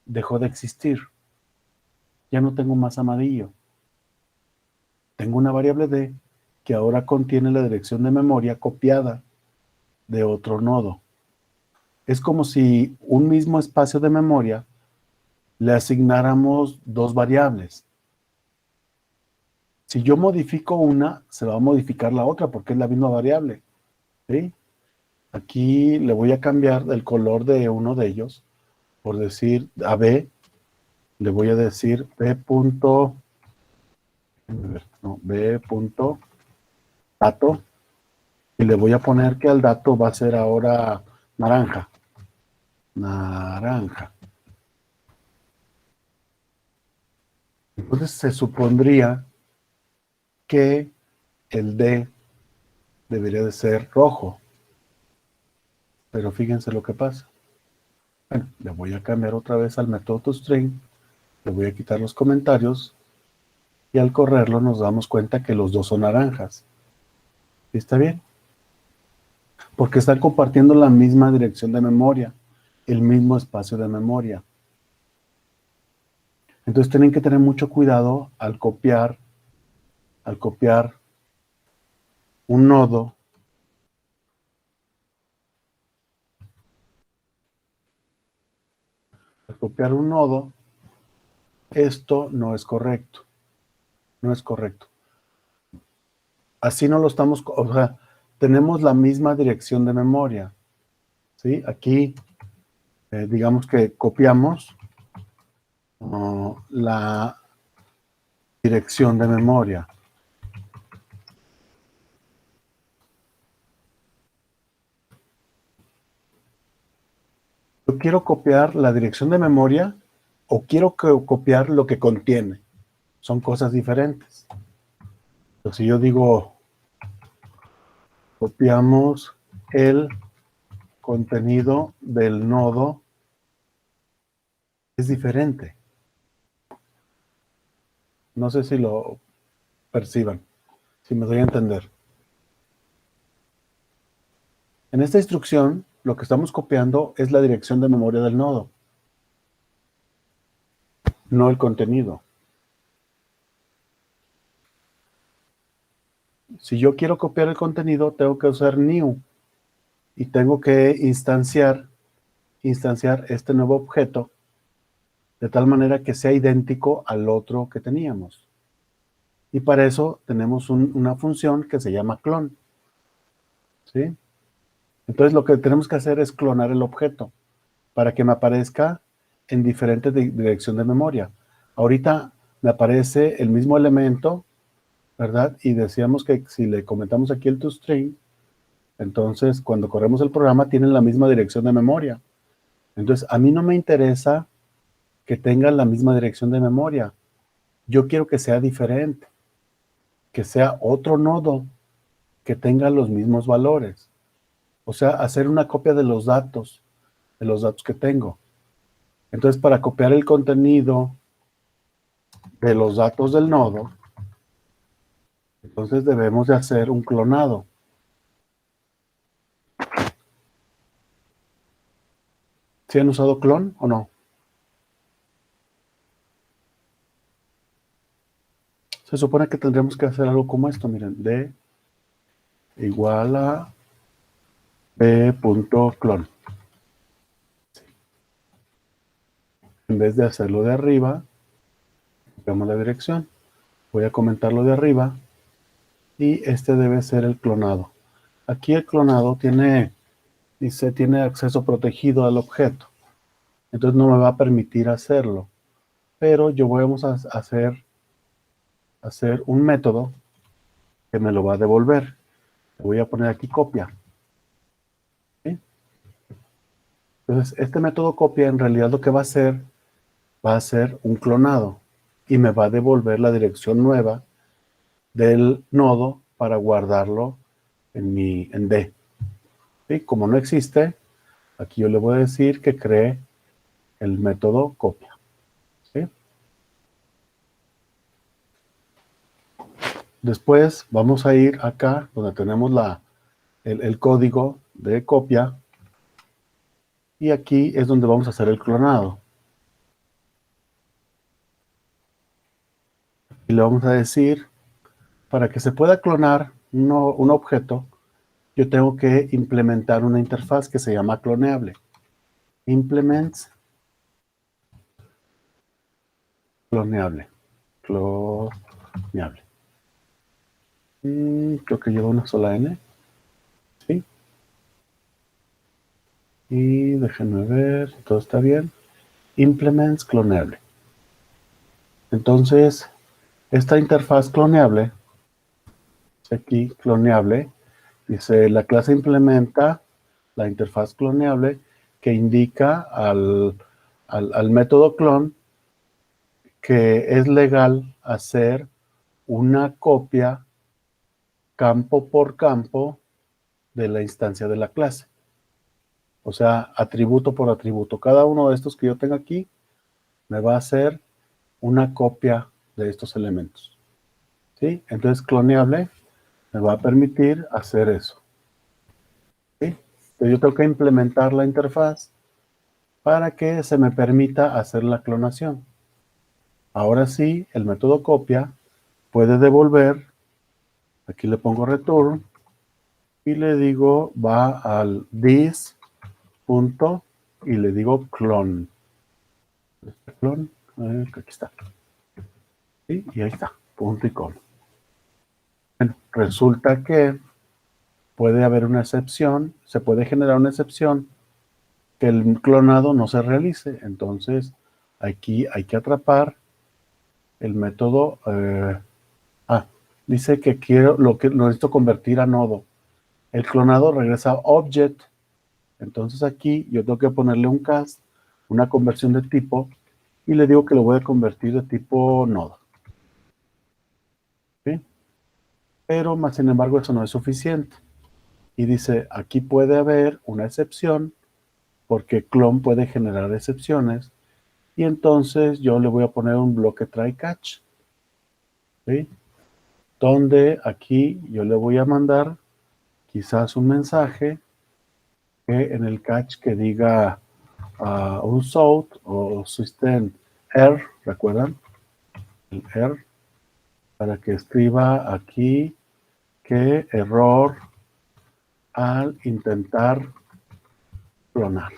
dejó de existir. Ya no tengo más amarillo. tengo una variable D que ahora contiene la dirección de memoria copiada de otro nodo. Es como si un mismo espacio de memoria le asignáramos dos variables. Si yo modifico una, se va a modificar la otra porque es la misma variable. ¿Sí? Aquí le voy a cambiar el color de uno de ellos, por decir a B, le voy a decir B punto, no, B punto dato, y le voy a poner que el dato va a ser ahora naranja. Naranja. Entonces se supondría que el D debería de ser rojo. Pero fíjense lo que pasa. Bueno, le voy a cambiar otra vez al método toString, le voy a quitar los comentarios y al correrlo nos damos cuenta que los dos son naranjas. ¿Sí está bien? Porque están compartiendo la misma dirección de memoria, el mismo espacio de memoria. Entonces tienen que tener mucho cuidado al copiar un nodo esto no es correcto. No es correcto. Así no lo estamos, o sea, tenemos la misma dirección de memoria. ¿Sí? Aquí, digamos que copiamos la dirección de memoria. Yo quiero copiar la dirección de memoria o quiero copiar lo que contiene. Son cosas diferentes. Entonces, si yo digo, copiamos el contenido del nodo, es diferente. No sé si lo perciban, si me doy a entender. En esta instrucción, lo que estamos copiando es la dirección de memoria del nodo, no el contenido. Si yo quiero copiar el contenido, tengo que usar new y tengo que instanciar este nuevo objeto de tal manera que sea idéntico al otro que teníamos. Y para eso tenemos una función que se llama clon. ¿Sí? Entonces lo que tenemos que hacer es clonar el objeto para que me aparezca en diferente dirección de memoria. Ahorita me aparece el mismo elemento, ¿verdad? Y decíamos que si le comentamos aquí el toString, entonces cuando corremos el programa tienen la misma dirección de memoria. Entonces a mí no me interesa que tengan la misma dirección de memoria. Yo quiero que sea diferente, que sea otro nodo que tenga los mismos valores. O sea, hacer una copia de los datos que tengo. Entonces, para copiar el contenido de los datos del nodo, entonces debemos de hacer un clonado. ¿Sí han usado clon o no? Se supone que tendremos que hacer algo como esto, miren, d igual a b.clon. En vez de hacerlo de arriba, copiamos la dirección. Voy a comentarlo de arriba y este debe ser el clonado. Aquí el clonado dice, tiene acceso protegido al objeto. Entonces no me va a permitir hacerlo. Pero vamos a hacer un método que me lo va a devolver. Le voy a poner aquí copia. ¿Sí? Entonces, este método copia en realidad lo que va a ser un clonado y me va a devolver la dirección nueva del nodo para guardarlo en D. ¿Sí? Como no existe, aquí yo le voy a decir que cree el método copia. ¿Sí? Después vamos a ir acá donde tenemos el código de copia y aquí es donde vamos a hacer el clonado. Y le vamos a decir para que se pueda clonar un objeto, yo tengo que implementar una interfaz que se llama cloneable. Implements cloneable. Cloneable. Creo que lleva una sola N. ¿Sí? Y déjenme ver si todo está bien. Implements cloneable. Entonces, esta interfaz cloneable, aquí cloneable, dice la clase implementa la interfaz cloneable que indica al método clon que es legal hacer una copia campo por campo de la instancia de la clase. O sea, atributo por atributo. Cada uno de estos que yo tengo aquí me va a hacer una copia de estos elementos. ¿Sí? Entonces, cloneable me va a permitir hacer eso. ¿Sí? Entonces, yo tengo que implementar la interfaz para que se me permita hacer la clonación. Ahora sí, el método copia puede devolver, aquí le pongo return, y le digo, va al this punto, y le digo clone. Clone, aquí está. ¿Sí? Y ahí está, punto y coma. Bueno, resulta que puede haber una excepción, se puede generar una excepción que el clonado no se realice. Entonces, aquí hay que atrapar el método. Dice que lo necesito convertir a nodo. El clonado regresa a object. Entonces aquí yo tengo que ponerle un cast, una conversión de tipo, y le digo que lo voy a convertir de tipo nodo. ¿Sí? Pero más sin embargo eso no es suficiente. Y dice, aquí puede haber una excepción, porque clone puede generar excepciones, y entonces yo le voy a poner un bloque try catch. ¿Sí? Donde aquí yo le voy a mandar quizás un mensaje que en el catch que diga un sort o system error, ¿recuerdan? El error, para que escriba aquí que error al intentar clonar.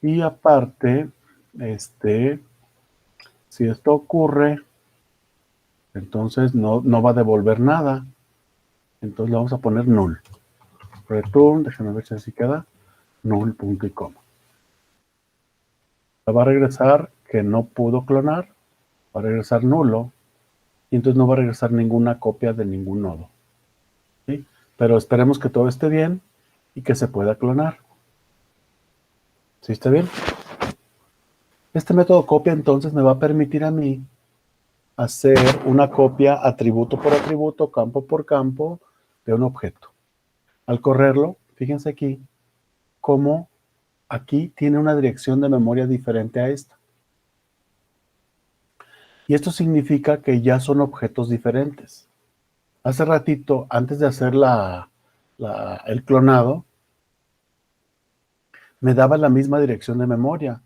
Y aparte, si esto ocurre, entonces no va a devolver nada. Entonces le vamos a poner null. Return, déjenme ver si así queda. Null, punto y coma. Va a regresar que no pudo clonar. Va a regresar nulo. Y entonces no va a regresar ninguna copia de ningún nodo. ¿Sí? Pero esperemos que todo esté bien y que se pueda clonar. ¿Sí está bien? Este método copia entonces me va a permitir a mí hacer una copia atributo por atributo, campo por campo de un objeto. Al correrlo, fíjense aquí, cómo aquí tiene una dirección de memoria diferente a esta. Y esto significa que ya son objetos diferentes. Hace ratito, antes de hacer el clonado, me daba la misma dirección de memoria.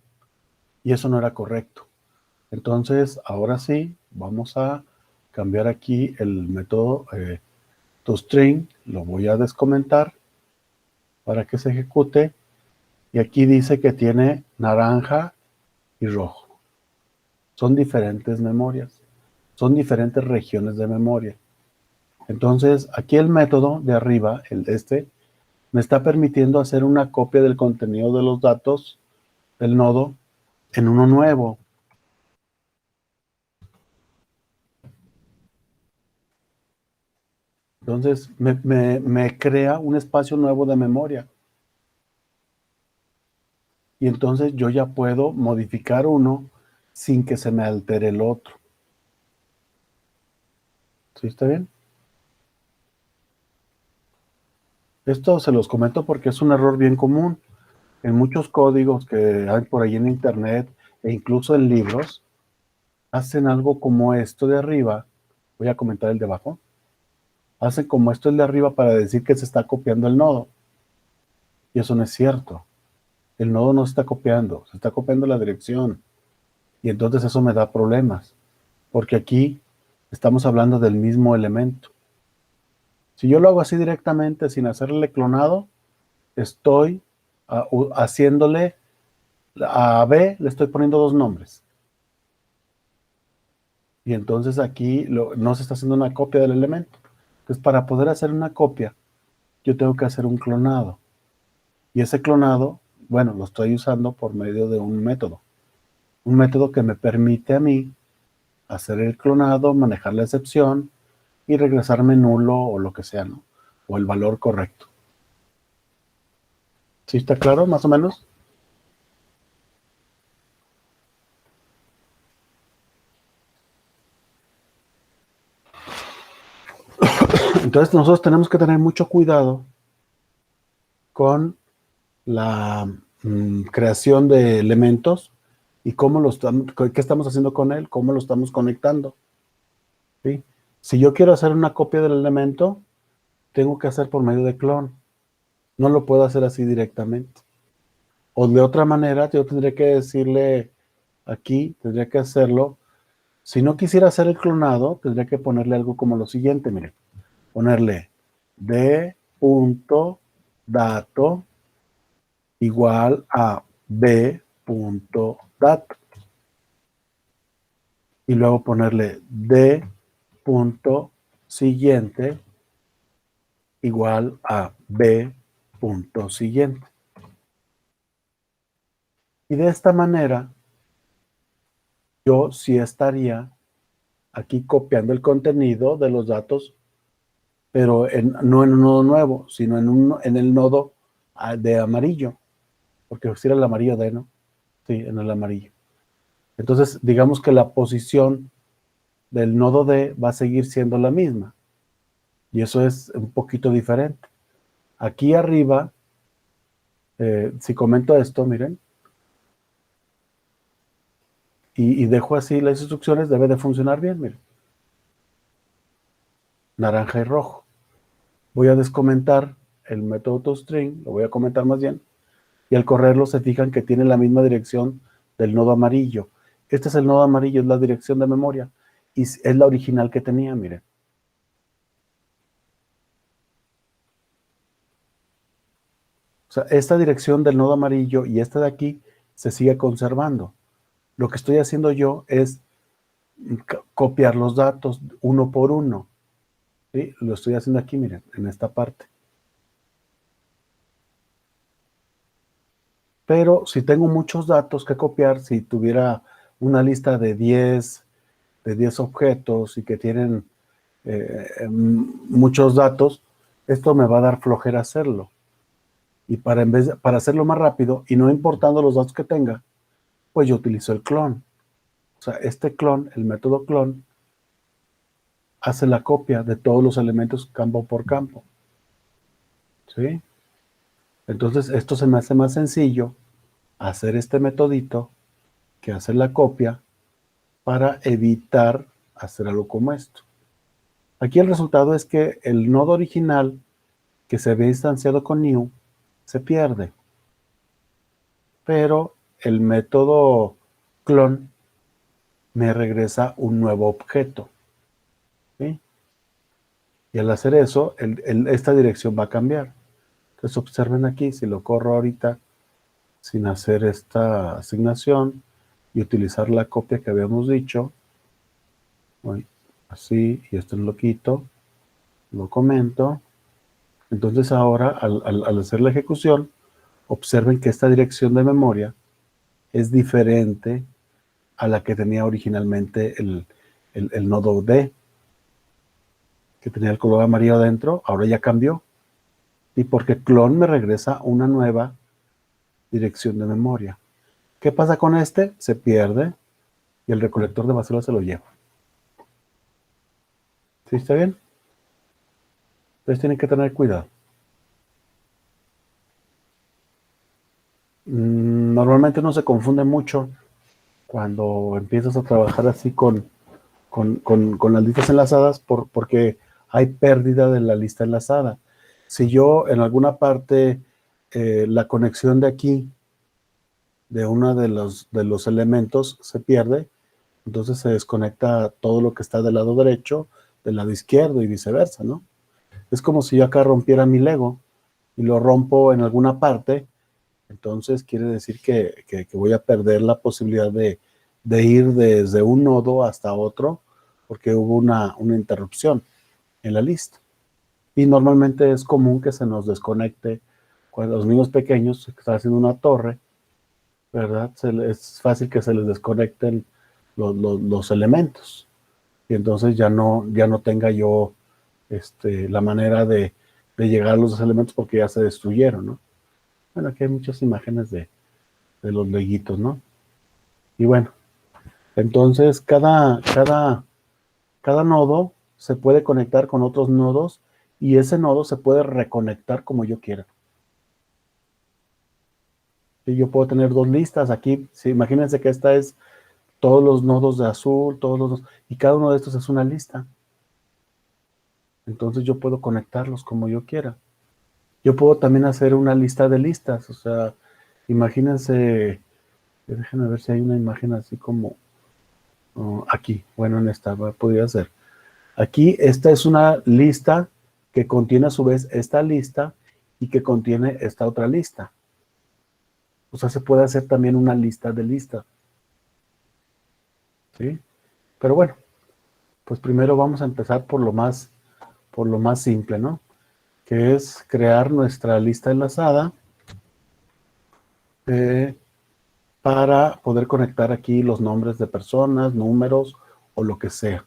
Y eso no era correcto. Entonces, ahora sí, vamos a cambiar aquí el método toString. Lo voy a descomentar para que se ejecute. Y aquí dice que tiene naranja y rojo. Son diferentes memorias. Son diferentes regiones de memoria. Entonces, aquí el método de arriba, me está permitiendo hacer una copia del contenido de los datos del nodo en uno nuevo. Entonces, me crea un espacio nuevo de memoria. Y entonces yo ya puedo modificar uno sin que se me altere el otro. ¿Sí está bien? Esto se los comento porque es un error bien común. En muchos códigos que hay por ahí en internet e incluso en libros, hacen algo como esto de arriba. Voy a comentar el de abajo. Hacen como esto el de arriba para decir que se está copiando el nodo. Y eso no es cierto. El nodo no se está copiando, se está copiando la dirección. Y entonces eso me da problemas. Porque aquí Estamos hablando del mismo elemento. Si yo lo hago así directamente, sin hacerle clonado, estoy haciéndole a B, le estoy poniendo dos nombres. Y entonces aquí no se está haciendo una copia del elemento. Entonces, para poder hacer una copia, yo tengo que hacer un clonado. Y ese clonado, bueno, lo estoy usando por medio de un método. Un método que me permite a mí hacer el clonado, manejar la excepción y regresarme nulo o lo que sea, ¿no? O el valor correcto. ¿Sí está claro, más o menos? Entonces nosotros tenemos que tener mucho cuidado con la creación de elementos y qué estamos haciendo con él, cómo lo estamos conectando. ¿Sí? Si yo quiero hacer una copia del elemento, tengo que hacer por medio de clon. No lo puedo hacer así directamente. O de otra manera, yo tendría que decirle aquí, tendría que hacerlo. Si no quisiera hacer el clonado, tendría que ponerle algo como lo siguiente, miren. Ponerle d.dato igual a b.dato. Y luego ponerle d.siguiente igual a b.siguiente. Y de esta manera, yo sí estaría aquí copiando el contenido de los datos, pero no en un nodo nuevo, sino en el nodo de amarillo, porque si era el amarillo D, ¿no? Sí, en el amarillo. Entonces, digamos que la posición del nodo D va a seguir siendo la misma, y eso es un poquito diferente. Aquí arriba, si comento esto, miren, y dejo así las instrucciones, debe de funcionar bien, miren. Naranja y rojo. Voy a descomentar el método toString, lo voy a comentar más bien, y al correrlo se fijan que tiene la misma dirección del nodo amarillo. Este es el nodo amarillo, es la dirección de memoria, y es la original que tenía, miren. O sea, esta dirección del nodo amarillo y esta de aquí se sigue conservando. Lo que estoy haciendo yo es copiar los datos uno por uno. ¿Sí? Lo estoy haciendo aquí, miren, en esta parte. Pero si tengo muchos datos que copiar, si tuviera una lista de 10 objetos y que tienen muchos datos, esto me va a dar flojera hacerlo. Y para hacerlo más rápido y no importando los datos que tenga, pues yo utilizo el clon. O sea, este clon, el método clon, hace la copia de todos los elementos campo por campo. ¿Sí? Entonces, esto se me hace más sencillo hacer este metodito que hacer la copia para evitar hacer algo como esto. Aquí el resultado es que el nodo original que se había instanciado con new se pierde. Pero el método clon me regresa un nuevo objeto. ¿Sí? Y al hacer eso, esta dirección va a cambiar. Entonces observen aquí, si lo corro ahorita sin hacer esta asignación y utilizar la copia que habíamos dicho, así, y esto lo quito, lo comento. Entonces ahora, al hacer la ejecución, observen que esta dirección de memoria es diferente a la que tenía originalmente el nodo D, que tenía el color amarillo adentro, ahora ya cambió. Y porque clon me regresa una nueva dirección de memoria. ¿Qué pasa con este? Se pierde y el recolector de basura se lo lleva. ¿Sí está bien? Entonces tienen que tener cuidado. Normalmente no se confunde mucho cuando empiezas a trabajar así con las listas enlazadas porque hay pérdida de la lista enlazada. Si yo en alguna parte la conexión de aquí de uno de los elementos se pierde, Entonces se desconecta todo lo que está del lado derecho, del lado izquierdo y viceversa, ¿no? Es como si yo acá rompiera mi Lego y lo rompo en alguna parte, entonces quiere decir que voy a perder la posibilidad de ir desde un nodo hasta otro porque hubo una interrupción en la lista. Y normalmente es común que se nos desconecte cuando los niños pequeños están haciendo una torre, ¿verdad? Es fácil que se les desconecten los elementos. Y entonces ya no tenga yo la manera de llegar a los elementos porque ya se destruyeron, ¿no? Bueno, aquí hay muchas imágenes de los leguitos, ¿no? Y bueno, entonces cada nodo se puede conectar con otros nodos y ese nodo se puede reconectar como yo quiera. Y yo puedo tener dos listas aquí. Sí, imagínense que esta es todos los nodos de azul, y cada uno de estos es una lista. Entonces yo puedo conectarlos como yo quiera. Yo puedo también hacer una lista de listas. O sea, imagínense, déjenme ver si hay una imagen así como aquí. Bueno, en esta podría ser. Aquí esta es una lista que contiene a su vez esta lista y que contiene esta otra lista. O sea, se puede hacer también una lista de listas. ¿Sí? Pero bueno, pues primero vamos a empezar por lo más simple, ¿no? Que es crear nuestra lista enlazada para poder conectar aquí los nombres de personas, números o lo que sea.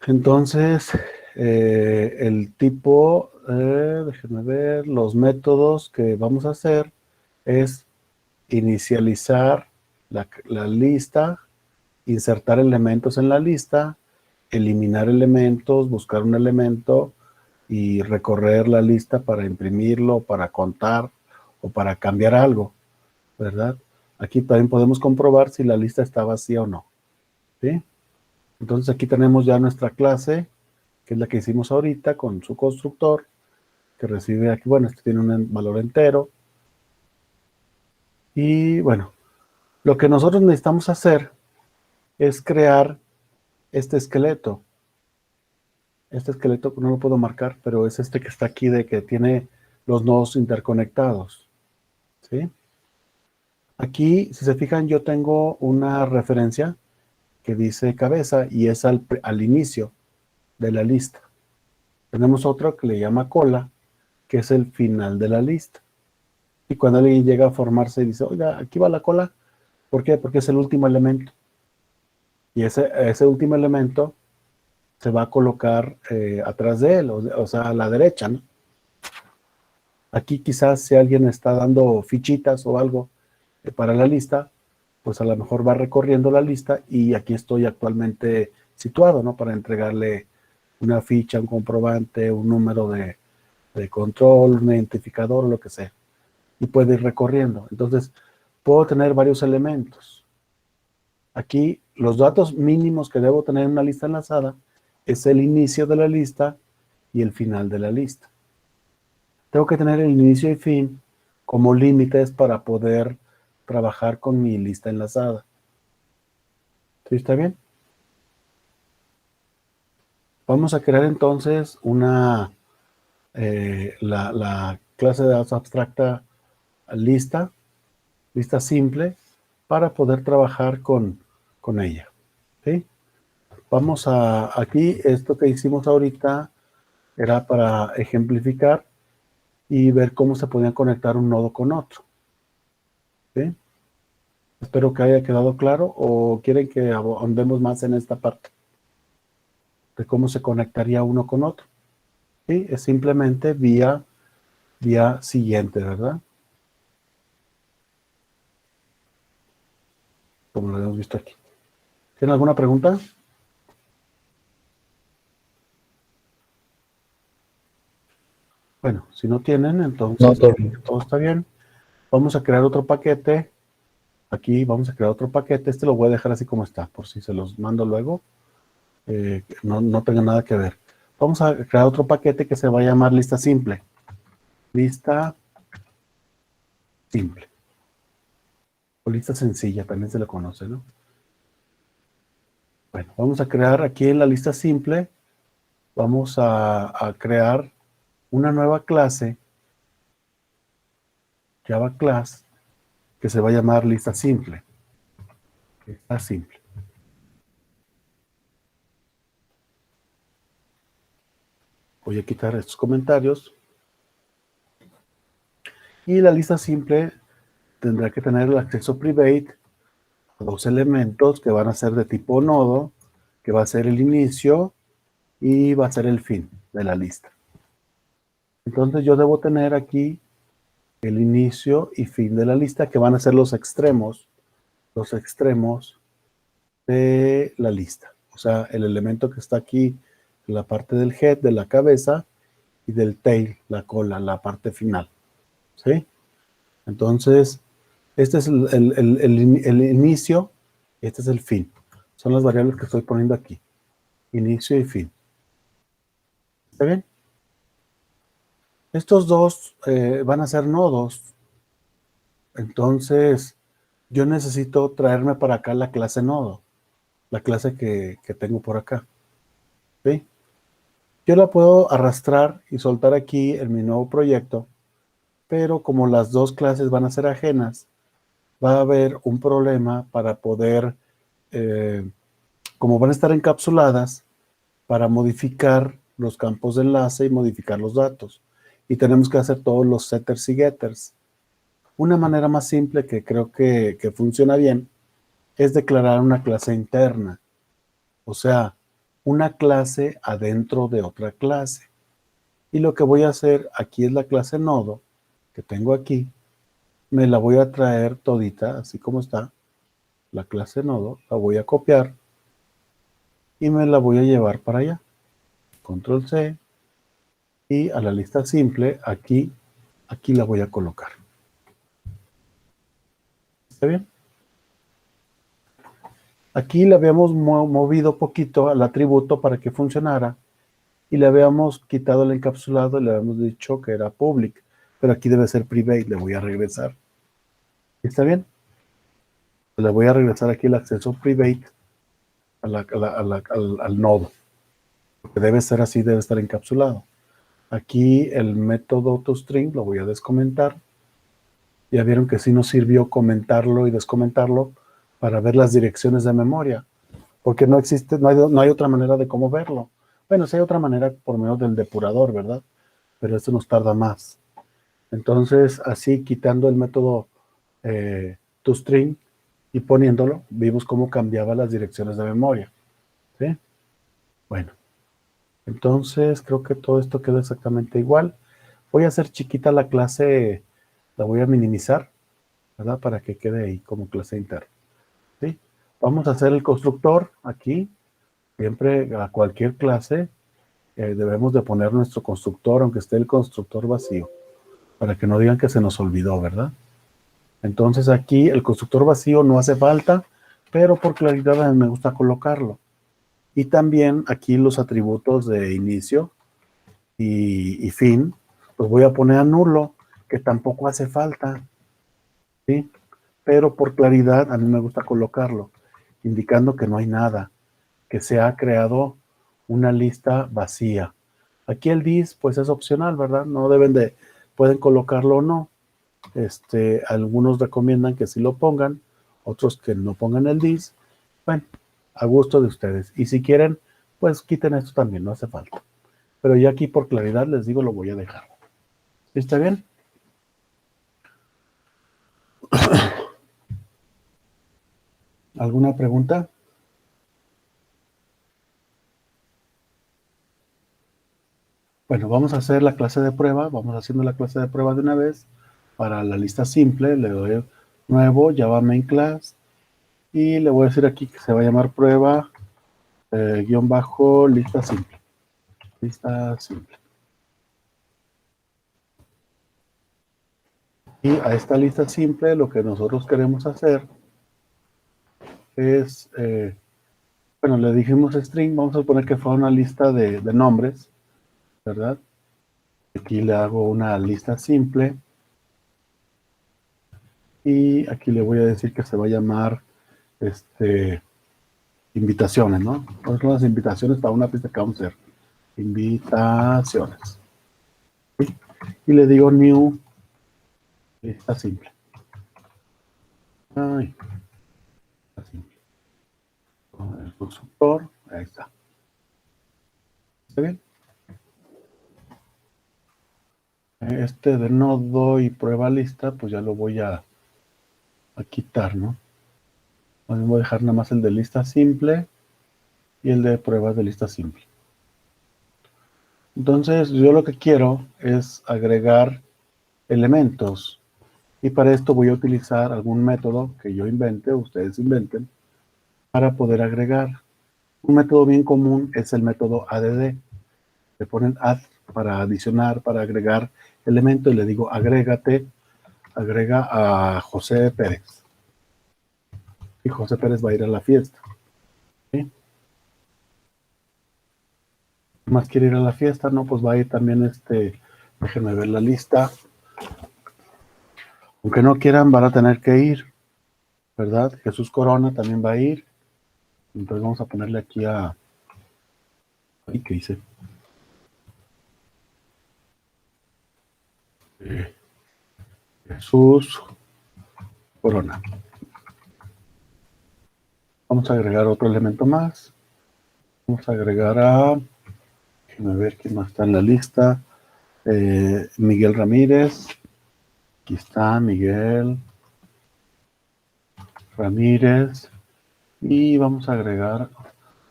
Entonces, el tipo, déjenme ver, los métodos que vamos a hacer es inicializar la lista, insertar elementos en la lista, eliminar elementos, buscar un elemento y recorrer la lista para imprimirlo, para contar o para cambiar algo, ¿verdad? Aquí también podemos comprobar si la lista está vacía o no, ¿sí? Entonces aquí tenemos ya nuestra clase, que es la que hicimos ahorita con su constructor, que recibe aquí, bueno, este tiene un valor entero. Y bueno, lo que nosotros necesitamos hacer es crear este esqueleto. Este esqueleto no lo puedo marcar, pero es este que está aquí de que tiene los nodos interconectados, ¿sí? Aquí, si se fijan, yo tengo una referencia que dice cabeza y es al inicio de la lista. Tenemos otro que le llama cola, que es el final de la lista. Y cuando alguien llega a formarse y dice, oiga, aquí va la cola, ¿por qué? Porque es el último elemento. Y ese último elemento se va a colocar atrás de él, o sea, a la derecha, ¿no? Aquí quizás si alguien está dando fichitas o algo para la lista, pues a lo mejor va recorriendo la lista y aquí estoy actualmente situado, ¿no? Para entregarle una ficha, un comprobante, un número de control, un identificador o lo que sea. Y puede ir recorriendo. Entonces, puedo tener varios elementos. Aquí, los datos mínimos que debo tener en una lista enlazada es el inicio de la lista y el final de la lista. Tengo que tener el inicio y fin como límites para poder trabajar con mi lista enlazada. ¿Sí está bien? Vamos a crear entonces la clase de datos abstracta lista simple, para poder trabajar con ella. ¿Sí? Vamos aquí, esto que hicimos ahorita era para ejemplificar y ver cómo se podían conectar un nodo con otro. ¿Sí? Espero que haya quedado claro, o quieren que ahondemos más en esta parte de cómo se conectaría uno con otro. ¿Sí? Es simplemente vía siguiente, ¿verdad? Como lo hemos visto aquí. ¿Tienen alguna pregunta? Bueno, si no tienen, entonces No, todo bien. todo está bien. Vamos a crear otro paquete. Aquí vamos a crear otro paquete. Este lo voy a dejar así como está, por si se los mando luego. No tenga nada que ver. Vamos a crear otro paquete que se va a llamar lista simple. Lista simple. O lista sencilla, también se le conoce, ¿no? Bueno, vamos a crear aquí en la lista simple, vamos a crear una nueva clase, Java Class, que se va a llamar lista simple. Lista simple. Voy a quitar estos comentarios. Y la lista simple tendrá que tener el acceso private a dos elementos que van a ser de tipo nodo, que va a ser el inicio y va a ser el fin de la lista. Entonces yo debo tener aquí el inicio y fin de la lista, que van a ser los extremos de la lista. O sea, el elemento que está aquí en la parte del head, de la cabeza, y del tail, la cola, la parte final. ¿Sí? Entonces, este es el inicio, este es el fin. Son las variables que estoy poniendo aquí. Inicio y fin. ¿Está bien? Estos dos van a ser nodos. Entonces, yo necesito traerme para acá la clase nodo. La clase que tengo por acá. ¿Sí? Yo la puedo arrastrar y soltar aquí en mi nuevo proyecto, pero como las dos clases van a ser ajenas, va a haber un problema para poder, como van a estar encapsuladas, para modificar los campos de enlace y modificar los datos. Y tenemos que hacer todos los setters y getters. Una manera más simple que creo que funciona bien es declarar una clase interna. O sea, una clase adentro de otra clase. Y lo que voy a hacer aquí es la clase nodo que tengo aquí. Me la voy a traer todita, así como está. La clase nodo, la voy a copiar y me la voy a llevar para allá. Control C y a la lista simple, aquí la voy a colocar. ¿Está bien? Aquí le habíamos movido poquito al atributo para que funcionara y le habíamos quitado el encapsulado y le habíamos dicho que era public, pero aquí debe ser private, le voy a regresar. ¿Está bien? Le voy a regresar aquí el acceso private al nodo, porque debe ser así, debe estar encapsulado. Aquí el método toString lo voy a descomentar. Ya vieron que sí nos sirvió comentarlo y descomentarlo para ver las direcciones de memoria, porque no existe, no hay otra manera de cómo verlo. Bueno, sí hay otra manera por medio del depurador, ¿verdad? Pero esto nos tarda más. Entonces, así quitando el método toString y poniéndolo, vimos cómo cambiaba las direcciones de memoria. ¿Sí? Bueno, entonces creo que todo esto queda exactamente igual. Voy a hacer chiquita la clase, la voy a minimizar, ¿verdad? Para que quede ahí como clase interna. ¿Sí? Vamos a hacer el constructor aquí. Siempre a cualquier clase debemos de poner nuestro constructor, aunque esté el constructor vacío, para que no digan que se nos olvidó, ¿verdad? Entonces aquí el constructor vacío no hace falta, pero por claridad a mí me gusta colocarlo. Y también aquí los atributos de inicio y fin, los voy a poner a nulo, que tampoco hace falta, ¿sí? Pero por claridad a mí me gusta colocarlo, indicando que no hay nada, que se ha creado una lista vacía. Aquí el dis, pues es opcional, ¿verdad? No deben de, pueden colocarlo o no. Algunos recomiendan que sí lo pongan, otros que no pongan el dis. Bueno, a gusto de ustedes. Y si quieren, pues quiten esto también, no hace falta. Pero ya aquí por claridad les digo, lo voy a dejar. ¿Está bien? ¿Alguna pregunta? Bueno, vamos a hacer la clase de prueba. Vamos haciendo la clase de prueba de una vez. Para la lista simple, le doy nuevo, Java Main Class. Y le voy a decir aquí que se va a llamar prueba guión bajo lista simple. Lista simple. Y a esta lista simple lo que nosotros queremos hacer es, bueno, le dijimos string, vamos a poner que fue una lista de nombres, ¿verdad? Aquí le hago una lista simple y aquí le voy a decir que se va a llamar invitaciones, ¿no? ¿Cuáles son las invitaciones para una fiesta que vamos a hacer? Invitaciones. ¿Sí? Y le digo new, lista simple. Ay, lista simple. Con el constructor, ahí está. ¿Está bien? Este de nodo y prueba lista, pues ya lo voy a quitar, ¿no? Voy a dejar nada más el de lista simple y el de pruebas de lista simple. Entonces, yo lo que quiero es agregar elementos. Y para esto voy a utilizar algún método que yo invente, ustedes inventen, para poder agregar. Un método bien común es el método add. Le ponen add para adicionar, para agregar elementos, y le digo agrega a José Pérez. Y José Pérez va a ir a la fiesta. ¿Sí? ¿Qué más quiere ir a la fiesta? No, pues va a ir también déjenme ver la lista. Aunque no quieran, van a tener que ir, ¿verdad? Jesús Corona también va a ir. Entonces vamos a ponerle aquí ¿qué hice? Jesús Corona. Vamos a agregar otro elemento más. Vamos a agregar déjenme ver quién más está en la lista. Miguel Ramírez. Aquí está Miguel Ramírez. Y vamos a agregar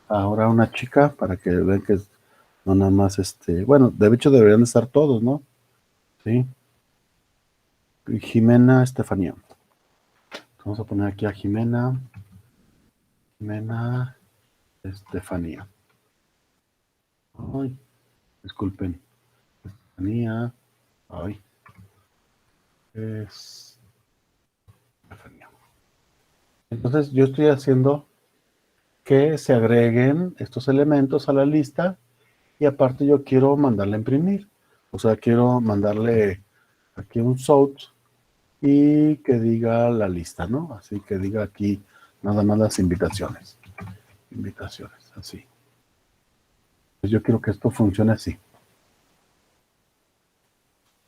ahora una chica para que vean que no nada más bueno, de hecho deberían estar todos, ¿no? Sí. Jimena Estefanía. Vamos a poner aquí a Jimena Estefanía. Ay, disculpen. Estefanía. Ay. Estefanía. Entonces yo estoy haciendo que se agreguen estos elementos a la lista y aparte yo quiero mandarle a imprimir. O sea, quiero mandarle aquí un sort y que diga la lista, ¿no? Así que diga aquí nada más las invitaciones. Invitaciones, así. Pues yo quiero que esto funcione así.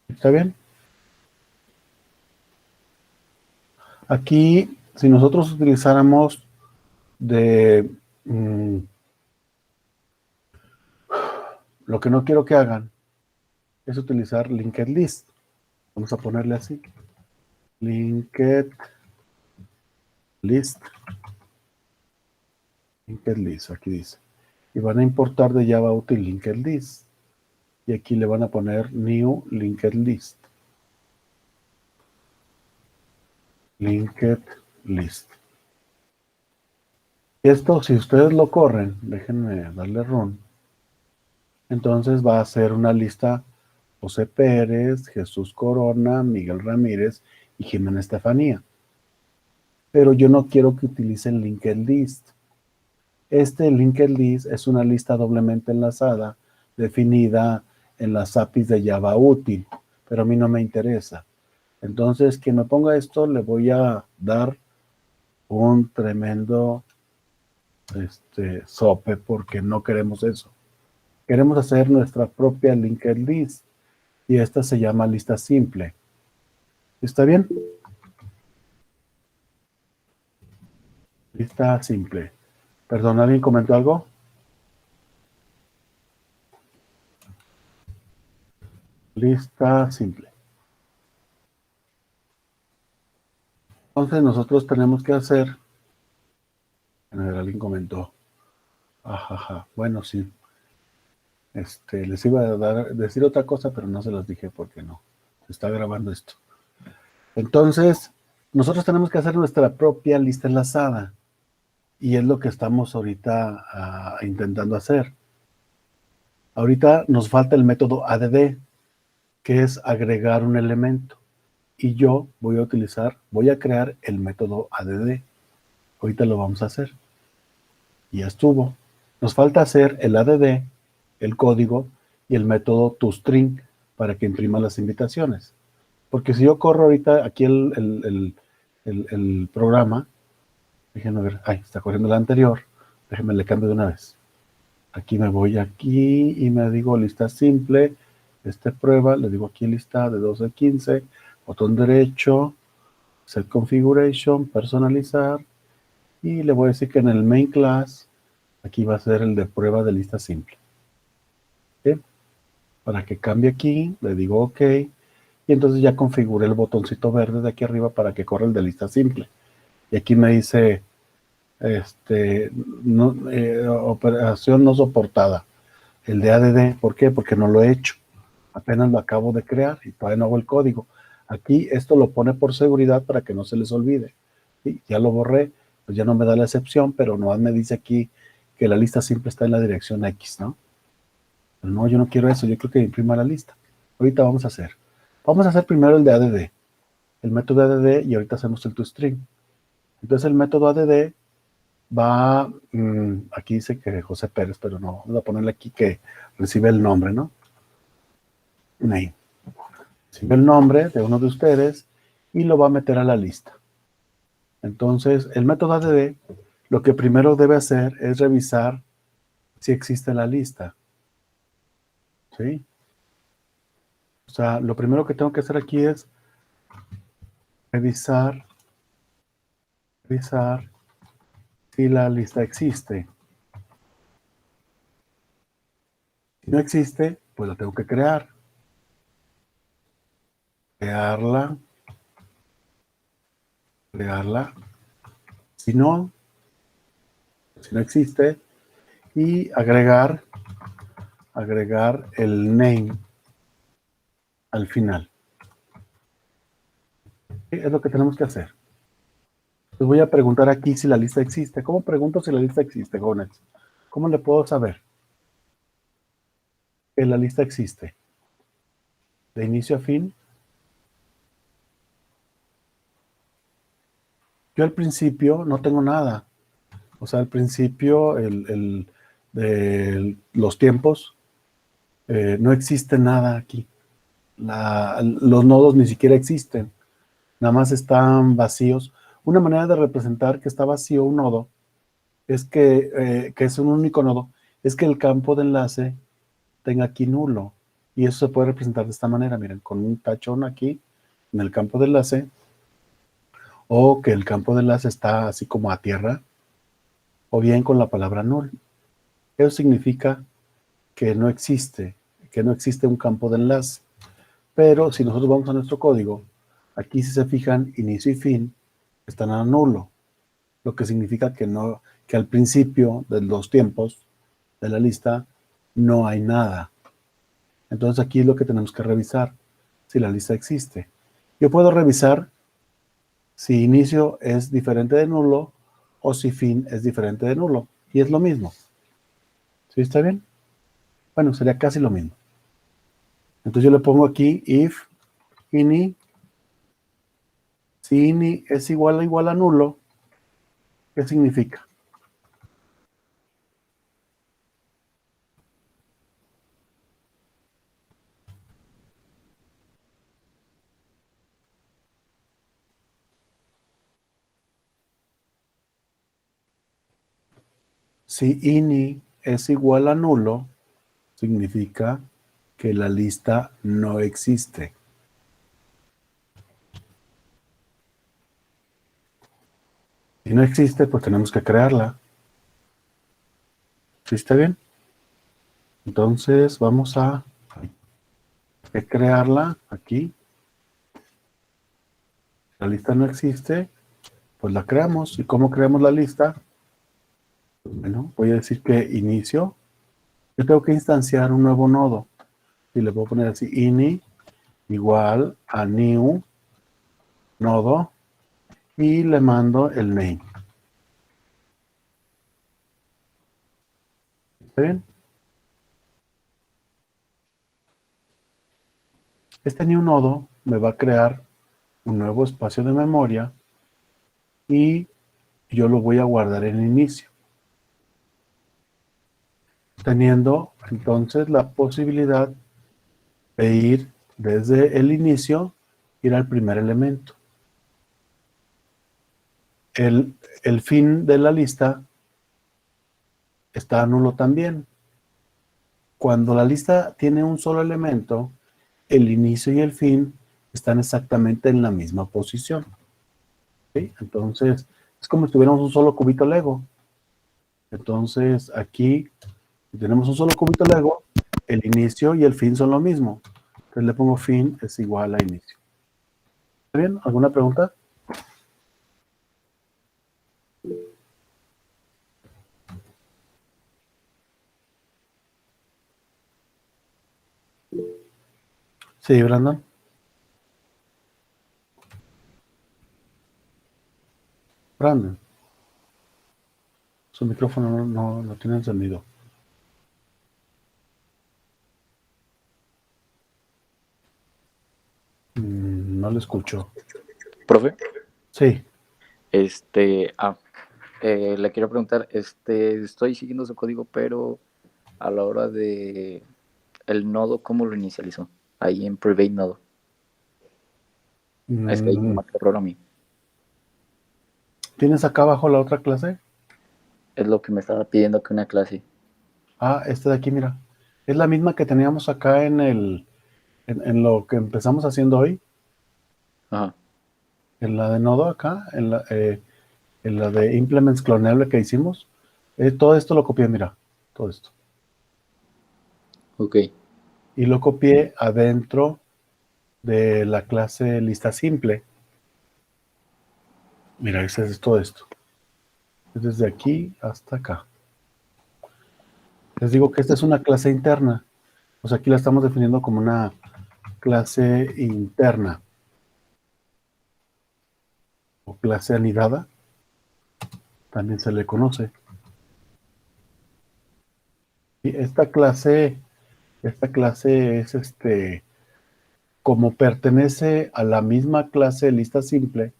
¿Está bien? Aquí, si nosotros utilizáramos lo que no quiero que hagan es utilizar linked list. Vamos a ponerle así. Linked list. Linked list, aquí dice. Y van a importar de Java útil linked list. Y aquí le van a poner new linked list. Linked list. Esto, si ustedes lo corren, déjenme darle run. Entonces va a ser una lista José Pérez, Jesús Corona, Miguel Ramírez y Jimena Estefanía. Pero yo no quiero que utilicen linked list. Este linked list es una lista doblemente enlazada, definida en las APIs de Java útil, pero a mí no me interesa. Entonces, quien me ponga esto, le voy a dar un tremendo sope, porque no queremos eso. Queremos hacer nuestra propia linked list, y esta se llama lista simple. ¿Está bien? Lista simple. Perdón, ¿alguien comentó algo? Lista simple. Entonces nosotros tenemos que hacer. A ver, alguien comentó. Ajaja. Bueno, sí. Les iba a decir otra cosa, pero no se las dije porque no. Se está grabando esto. Entonces, nosotros tenemos que hacer nuestra propia lista enlazada. Y es lo que estamos ahorita intentando hacer. Ahorita nos falta el método add, que es agregar un elemento. Y yo voy a crear el método add. Ahorita lo vamos a hacer. Y ya estuvo. Nos falta hacer el add, el código y el método toString para que imprima las invitaciones. Porque si yo corro ahorita aquí el programa, déjenme ver, está corriendo el anterior, Déjeme le cambio de una vez. Aquí me voy aquí y me digo lista simple, prueba, le digo aquí lista de 12 a 15, botón derecho, set configuration, personalizar, y le voy a decir que en el main class, aquí va a ser el de prueba de lista simple. ¿Sí? Para que cambie aquí, le digo OK, y entonces ya configuré el botoncito verde de aquí arriba para que corra el de lista simple. Y aquí me dice, operación no soportada. El de ADD, ¿por qué? Porque no lo he hecho. Apenas lo acabo de crear y todavía no hago el código. Aquí esto lo pone por seguridad para que no se les olvide. ¿Sí? Ya lo borré, pues ya no me da la excepción, pero no me dice aquí que la lista simple está en la dirección X, ¿no? Pero no, yo no quiero eso, yo quiero que imprima la lista. Ahorita vamos a hacer. Vamos a hacer primero el de ADD, el método ADD, y ahorita hacemos el toString. Entonces el método ADD va, aquí dice que José Pérez, pero no, vamos a ponerle aquí que recibe el nombre, ¿no? Name. Recibe el nombre de uno de ustedes y lo va a meter a la lista. Entonces, el método ADD, lo que primero debe hacer es revisar si existe la lista. ¿Sí? O sea, lo primero que tengo que hacer aquí es revisar si la lista existe. Si no existe, pues la tengo que crear. Crearla. Si no existe, y agregar el name al final. ¿Sí? Es lo que tenemos que hacer. Les voy a preguntar aquí si la lista existe. ¿Cómo pregunto si la lista existe, jóvenes? ¿Cómo le puedo saber que la lista existe? De inicio a fin. Yo al principio no tengo nada. O sea, al principio de los tiempos no existe nada aquí. Los nodos ni siquiera existen. Nada más están vacíos. Una manera de representar que está vacío un nodo es que es un único nodo, es que el campo de enlace tenga aquí nulo. Y eso se puede representar de esta manera, miren, con un tachón aquí en el campo de enlace, o que el campo de enlace está así como a tierra, o bien con la palabra null. Eso significa que no existe un campo de enlace. Pero si nosotros vamos a nuestro código, aquí si se fijan, inicio y fin están a nulo, lo que significa que al principio de los tiempos de la lista no hay nada. Entonces aquí es lo que tenemos que revisar, si la lista existe. Yo puedo revisar si inicio es diferente de nulo o si fin es diferente de nulo. Y es lo mismo. ¿Sí está bien? Bueno, sería casi lo mismo. Entonces yo le pongo aquí if ini, si ini es igual a nulo, ¿qué significa? Si ini es igual a nulo, significa que la lista no existe. Si no existe, pues tenemos que crearla. ¿Sí está bien? Entonces vamos a crearla aquí. La lista no existe, pues la creamos. ¿Y cómo creamos la lista? Bueno, voy a decir que inicio. Yo tengo que instanciar un nuevo nodo. Y le voy a poner así, ini igual a new nodo. Y le mando el name. ¿Está bien? Este new nodo me va a crear un nuevo espacio de memoria y yo lo voy a guardar en el inicio, teniendo entonces la posibilidad de ir desde el inicio, ir al primer elemento. El fin de la lista está nulo también. Cuando la lista tiene un solo elemento, el inicio y el fin están exactamente en la misma posición. ¿Sí? Entonces, es como si tuviéramos un solo cubito Lego. Entonces, aquí tenemos un solo cubito Lego, el inicio y el fin son lo mismo. Entonces le pongo fin es igual a inicio. ¿Está bien? ¿Alguna pregunta? Sí, Brandon. Brandon. Su micrófono no lo tiene encendido. No lo escucho. Profe, Sí. este, le quiero preguntar, estoy siguiendo su código, pero a la hora de el nodo, ¿cómo lo inicializó? Ahí en Private Nodo. Es que ahí me Mm, marca error a mí. ¿Tienes acá abajo la otra clase? Es lo que me estaba pidiendo que una clase. Ah, esta de aquí, mira. Es la misma que teníamos acá en lo que empezamos haciendo hoy. Ajá. En la de nodo acá, en la de implements cloneable que hicimos. Todo esto lo copié, mira. Todo esto. Ok. Y lo copié adentro de la clase lista simple. Mira, ese es todo esto. Es desde aquí hasta acá. Les digo que esta es una clase interna. O sea, aquí la estamos definiendo como una clase interna o clase anidada. También se le conoce. Y esta clase es como pertenece a la misma clase de lista simple,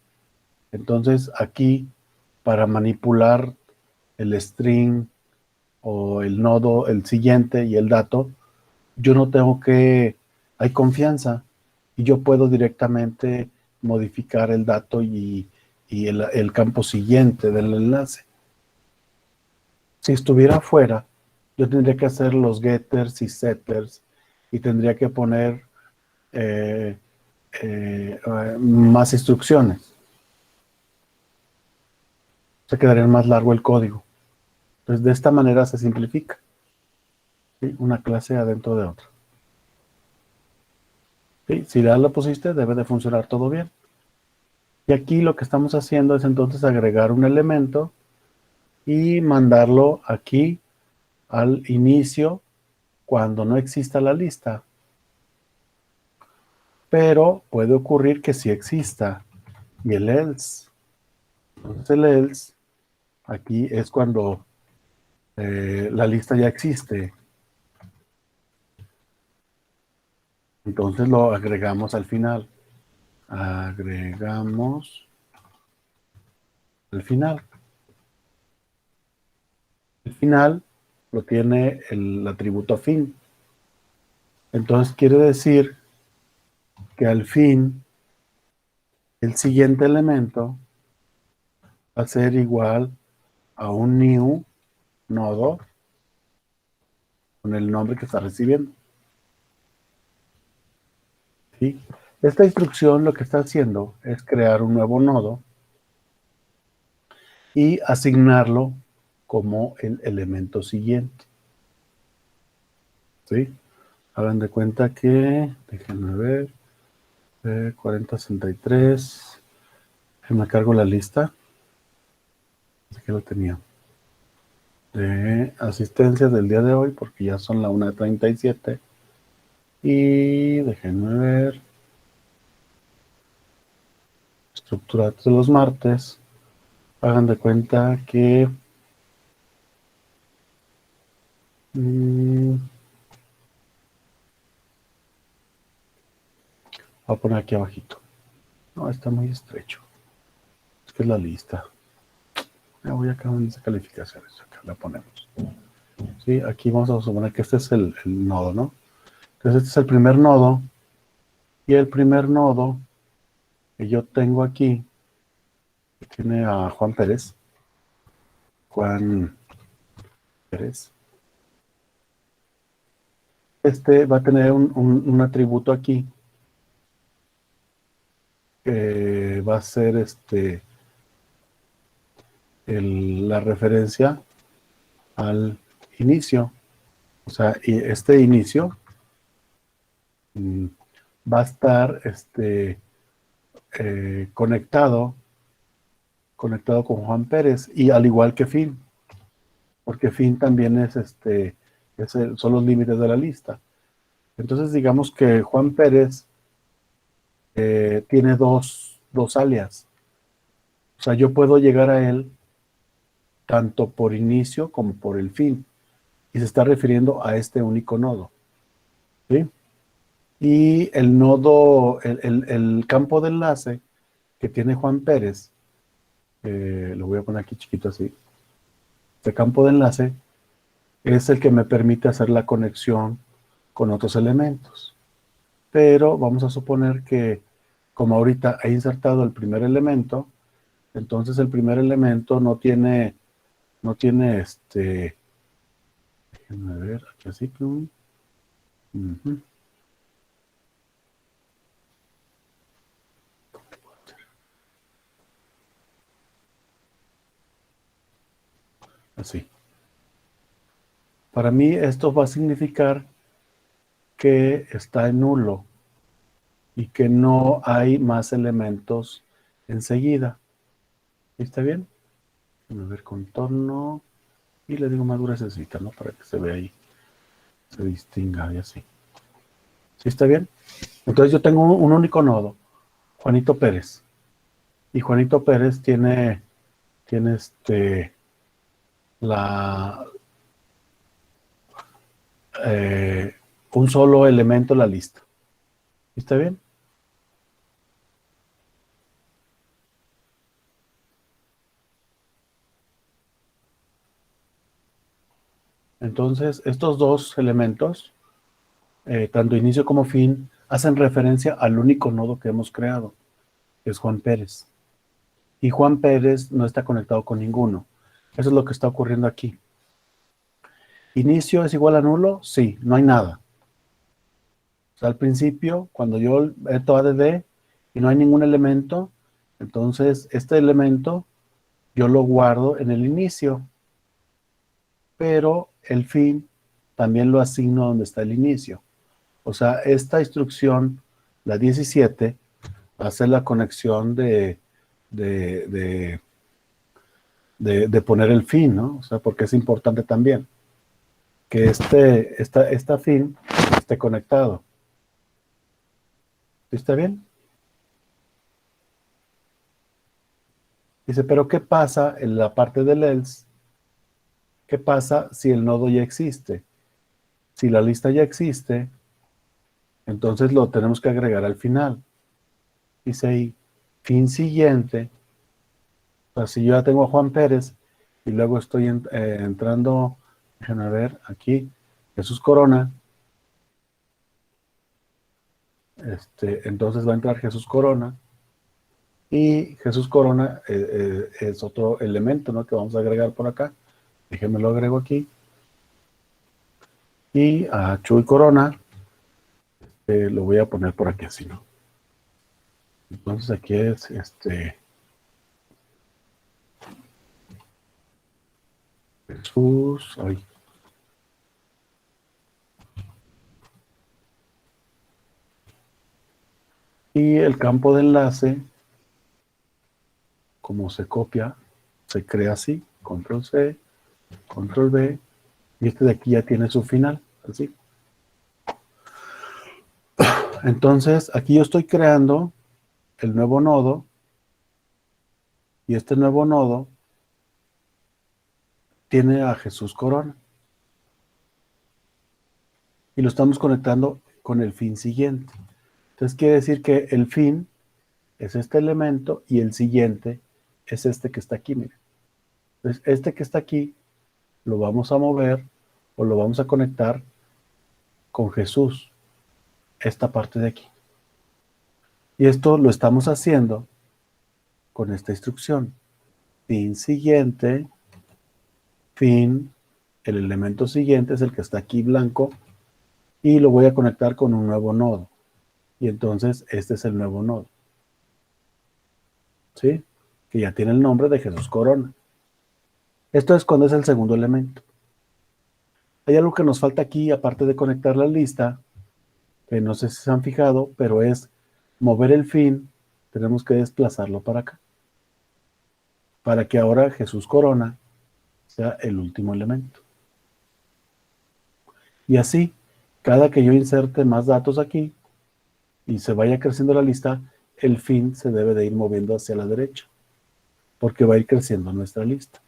entonces aquí para manipular el string o el nodo, el siguiente y el dato, yo no tengo que, hay confianza y yo puedo directamente modificar el dato y el campo siguiente del enlace. Si estuviera fuera, yo tendría que hacer los getters y setters y tendría que poner más instrucciones. Se quedaría más largo el código. Entonces, de esta manera se simplifica. ¿Sí? Una clase adentro de otra. ¿Sí? Si ya lo pusiste, debe de funcionar todo bien. Y aquí lo que estamos haciendo es entonces agregar un elemento y mandarlo aquí al inicio cuando no exista la lista. Pero puede ocurrir que sí exista. Y el else. Entonces el else aquí es cuando la lista ya existe. Entonces lo agregamos al final. Agregamos al final. El final lo tiene el atributo fin. Entonces quiere decir que al fin el siguiente elemento va a ser igual a un new nodo con el nombre que está recibiendo. ¿Sí? Esta instrucción lo que está haciendo es crear un nuevo nodo y asignarlo como el elemento siguiente. ¿Sí? Hagan de cuenta que, déjenme ver, 4063, me cargo la lista, aquí lo tenía, de asistencia del día de hoy, porque ya son la 1:37, y déjenme ver, estructura de los martes, hagan de cuenta que voy a poner aquí abajito. No, está muy estrecho. Es que es la lista. Ya voy acá en esa calificaciones. Acá la ponemos. Sí, aquí vamos a suponer que este es el nodo, ¿no? Entonces este es el primer nodo. Y el primer nodo que yo tengo aquí, que tiene a Juan Pérez. Juan Pérez. Este va a tener un atributo aquí que va a ser la referencia al inicio. O sea, y este inicio va a estar conectado con Juan Pérez, y al igual que Fin, porque Fin también son los límites de la lista. Entonces digamos que Juan Pérez tiene dos alias. O sea, yo puedo llegar a él tanto por inicio como por el fin. Y se está refiriendo a este único nodo. ¿Sí? Y el nodo, el campo de enlace que tiene Juan Pérez, lo voy a poner aquí chiquito así. Este campo de enlace es el que me permite hacer la conexión con otros elementos. Pero vamos a suponer que, como ahorita he insertado el primer elemento, entonces el primer elemento no tiene déjenme ver, aquí así. Así. Para mí esto va a significar que está en nulo y que no hay más elementos enseguida. ¿Está bien? Déjame ver contorno y le digo más gruesecita, ¿no? Para que se vea ahí, se distinga y así. ¿Sí está bien? Entonces yo tengo un único nodo, Juanito Pérez. Y Juanito Pérez tiene la un solo elemento en la lista. ¿Está bien? Entonces, estos dos elementos, tanto inicio como fin, hacen referencia al único nodo que hemos creado, que es Juan Pérez. Y Juan Pérez no está conectado con ninguno. Eso es lo que está ocurriendo aquí. ¿Inicio es igual a nulo? Sí, no hay nada. O sea, al principio, cuando yo meto add y no hay ningún elemento, entonces este elemento yo lo guardo en el inicio, pero el fin también lo asigno donde está el inicio. O sea, esta instrucción, la 17, va a hacer la conexión de poner el fin, ¿no? O sea, porque es importante también que esta fin esté conectado. ¿Sí está bien? Dice, pero ¿qué pasa en la parte del else? ¿Qué pasa si el nodo ya existe? Si la lista ya existe, entonces lo tenemos que agregar al final. Dice ahí, fin siguiente. O sea, si yo ya tengo a Juan Pérez y luego estoy entrando, déjenme ver, aquí, Jesús Corona. Entonces va a entrar Jesús Corona. Y Jesús Corona es otro elemento, ¿no? Que vamos a agregar por acá. Déjenme lo agrego aquí. Y a Chuy Corona lo voy a poner por aquí así, ¿no? Entonces aquí es Jesús. Ay. Y el campo de enlace, como se copia, se crea así, control C, control V, y este de aquí ya tiene su final, así. Entonces, aquí yo estoy creando el nuevo nodo, y este nuevo nodo tiene a Jesús Corona. Y lo estamos conectando con el fin siguiente. Entonces quiere decir que el fin es este elemento y el siguiente es este que está aquí, miren. Entonces este que está aquí lo vamos a mover o lo vamos a conectar con Jesús, esta parte de aquí. Y esto lo estamos haciendo con esta instrucción. Fin siguiente, fin el elemento siguiente es el que está aquí blanco y lo voy a conectar con un nuevo nodo. Y entonces este es el nuevo nodo. ¿Sí? Que ya tiene el nombre de Jesús Corona. Esto es cuando es el segundo elemento. Hay algo que nos falta aquí, aparte de conectar la lista, que no sé si se han fijado, pero es mover el fin. Tenemos que desplazarlo para acá. Para que ahora Jesús Corona sea el último elemento. Y así, cada que yo inserte más datos aquí y se vaya creciendo la lista, el fin se debe de ir moviendo hacia la derecha, porque va a ir creciendo nuestra lista.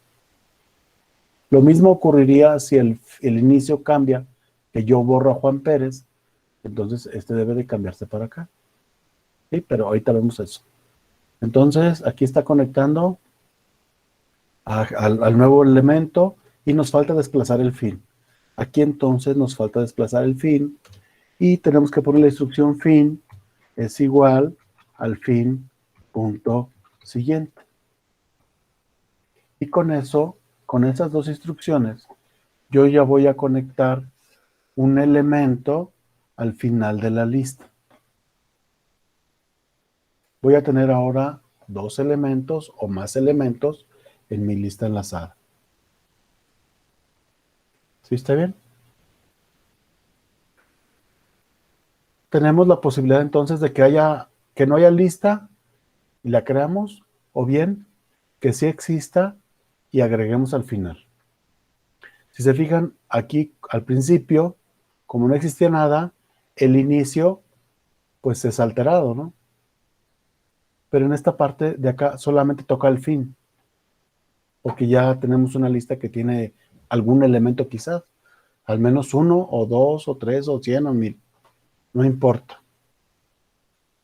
Lo mismo ocurriría si el inicio cambia, que yo borro a Juan Pérez, entonces este debe de cambiarse para acá. ¿Sí? Pero ahorita vemos eso. Entonces, aquí está conectando al nuevo elemento y nos falta desplazar el fin. Aquí entonces nos falta desplazar el fin y tenemos que poner la instrucción fin es igual al fin punto siguiente. Y con eso, con esas dos instrucciones, yo ya voy a conectar un elemento al final de la lista. Voy a tener ahora dos elementos o más elementos en mi lista enlazada. ¿Sí está bien? Tenemos la posibilidad entonces de que no haya lista y la creamos, o bien que sí exista y agreguemos al final. Si se fijan, aquí al principio, como no existía nada, el inicio pues es alterado, ¿no? Pero en esta parte de acá solamente toca el fin, porque ya tenemos una lista que tiene algún elemento quizás, al menos 1 o 2 o 3 o 100 o 1000, no importa.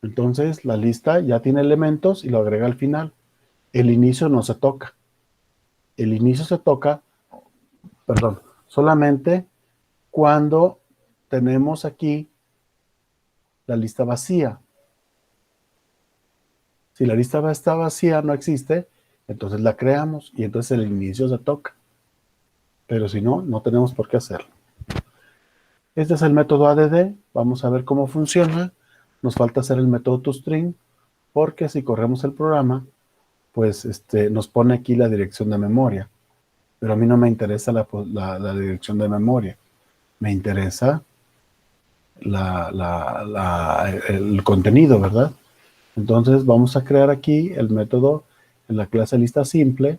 Entonces la lista ya tiene elementos y lo agrega al final. El inicio no se toca. El inicio se toca, perdón, solamente cuando tenemos aquí la lista vacía. Si la lista está vacía, no existe, entonces la creamos y entonces el inicio se toca. Pero si no, no tenemos por qué hacerlo. Este es el método add. Vamos a ver cómo funciona. Nos falta hacer el método toString, porque si corremos el programa, pues nos pone aquí la dirección de memoria. Pero a mí no me interesa la dirección de memoria. Me interesa el contenido, ¿verdad? Entonces vamos a crear aquí el método en la clase lista simple.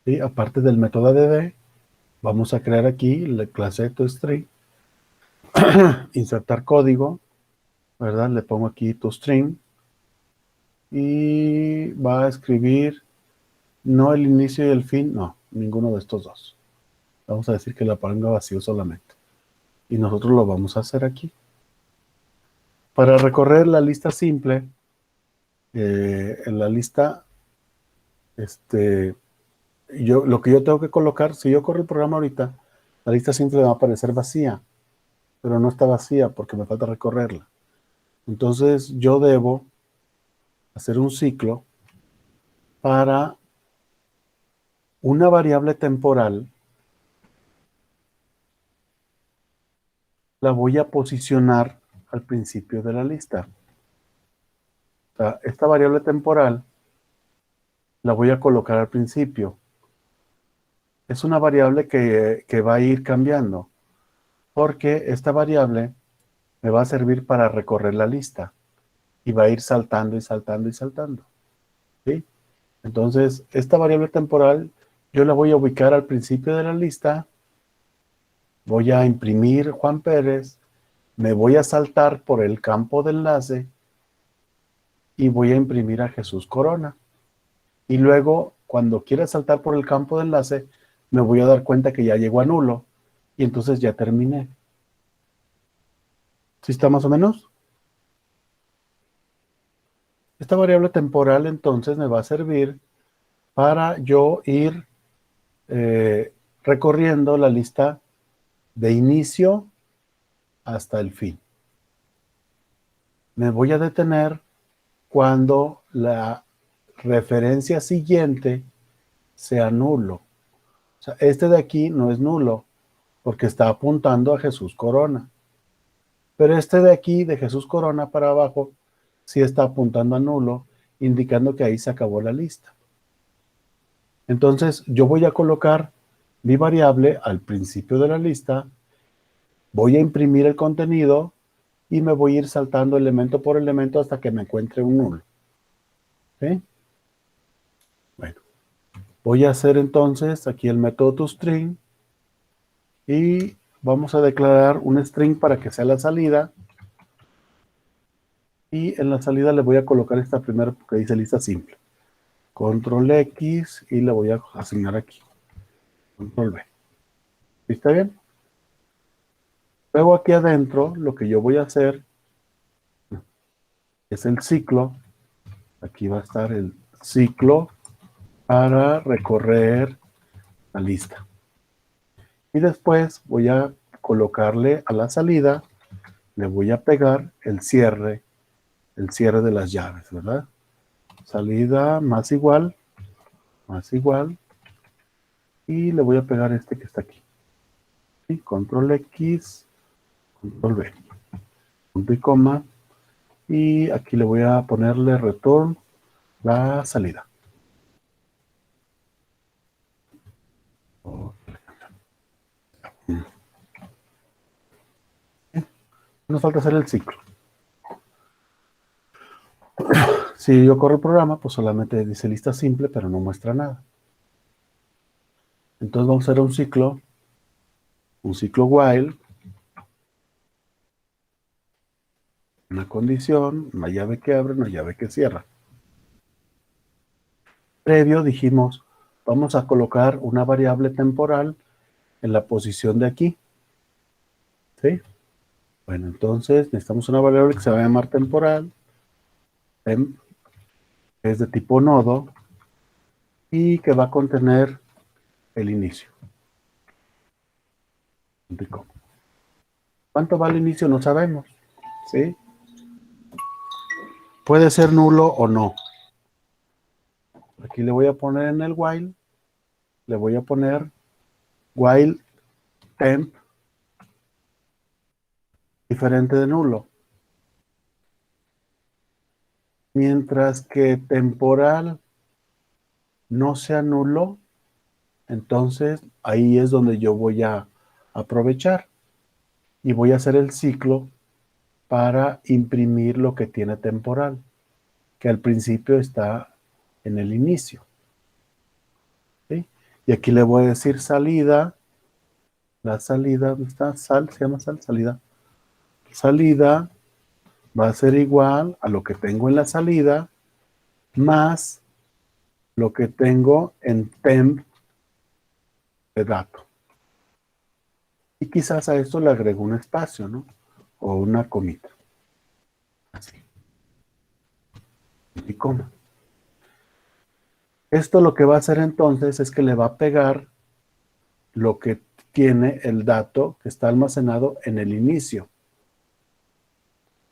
Y aparte del método add, vamos a crear aquí la clase toString. Insertar código, ¿verdad? Le pongo aquí toString. Y va a escribir no el inicio y el fin, no, ninguno de estos dos. Vamos a decir que la ponga vacío solamente. Y nosotros lo vamos a hacer aquí. Para recorrer la lista simple, en la lista, lo que yo tengo que colocar, si yo corro el programa ahorita, la lista simple va a aparecer vacía, pero no está vacía porque me falta recorrerla. Entonces yo debo hacer un ciclo para una variable temporal. La voy a posicionar al principio de la lista. O sea, esta variable temporal la voy a colocar al principio. Es una variable que va a ir cambiando, porque esta variable me va a servir para recorrer la lista y va a ir saltando y saltando y saltando. ¿Sí? Entonces, esta variable temporal yo la voy a ubicar al principio de la lista. Voy a imprimir Juan Pérez, me voy a saltar por el campo de enlace y voy a imprimir a Jesús Corona. Y luego, cuando quiera saltar por el campo de enlace, me voy a dar cuenta que ya llegó a nulo y entonces ya terminé. ¿Sí está más o menos? Esta variable temporal entonces me va a servir para yo ir recorriendo la lista de inicio hasta el fin. Me voy a detener cuando la referencia siguiente sea nulo. sea, este de aquí no es nulo, porque está apuntando a Jesús Corona. Pero este de aquí, de Jesús Corona para abajo, sí está apuntando a nulo, indicando que ahí se acabó la lista. Entonces, yo voy a colocar mi variable al principio de la lista, voy a imprimir el contenido y me voy a ir saltando elemento por elemento hasta que me encuentre un nulo. ¿Sí? Bueno, voy a hacer entonces aquí el método toString y vamos a declarar un string para que sea la salida. Y en la salida le voy a colocar esta primera que dice lista simple. Control X y le voy a asignar aquí. Control V. ¿Sí está bien? Luego aquí adentro lo que yo voy a hacer es el ciclo. Aquí va a estar el ciclo para recorrer la lista. Y después voy a colocarle a la salida, le voy a pegar el cierre de las llaves, ¿verdad? Salida más igual, y le voy a pegar este que está aquí. ¿Sí? Control X, Control V, punto y coma, y aquí le voy a ponerle return la salida. Nos falta hacer el ciclo. Si yo corro el programa, pues solamente dice lista simple, pero no muestra nada. Entonces vamos a hacer un ciclo while, una condición, una llave que abre, una llave que cierra. Previo dijimos, vamos a colocar una variable temporal en la posición de aquí. ¿Sí? Bueno, entonces necesitamos una variable que se va a llamar temporal, temp, que es de tipo nodo, y que va a contener el inicio. ¿Cuánto va el inicio? No sabemos. ¿Sí? Puede ser nulo o no. Aquí le voy a poner en el while, le voy a poner while temp diferente de nulo. Mientras que temporal no sea nulo, entonces ahí es donde yo voy a aprovechar y voy a hacer el ciclo para imprimir lo que tiene temporal, que al principio está en el inicio. ¿Sí? Y aquí le voy a decir salida, la salida, ¿dónde está? Se llama salida. Salida va a ser igual a lo que tengo en la salida más lo que tengo en temp de dato. Y quizás a esto le agrego un espacio, ¿no? O una comita. Así. Y coma. Esto lo que va a hacer entonces es que le va a pegar lo que tiene el dato que está almacenado en el inicio.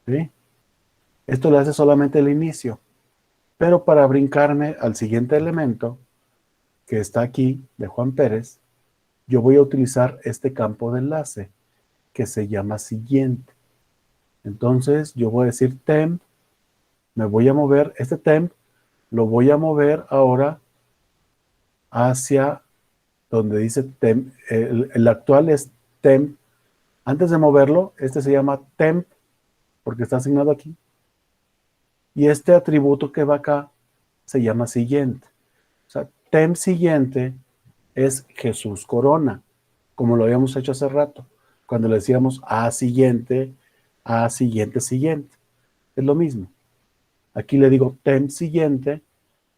¿Sí? Esto le hace solamente el inicio. Pero para brincarme al siguiente elemento, que está aquí, de Juan Pérez, yo voy a utilizar este campo de enlace, que se llama siguiente. Entonces, yo voy a decir temp, me voy a mover, este temp, lo voy a mover ahora hacia donde dice temp, el actual es temp. Antes de moverlo, este se llama temp, porque está asignado aquí. Y este atributo que va acá se llama siguiente. O sea, temp siguiente es Jesús Corona, como lo habíamos hecho hace rato, cuando le decíamos a siguiente, siguiente. Es lo mismo. Aquí le digo temp siguiente,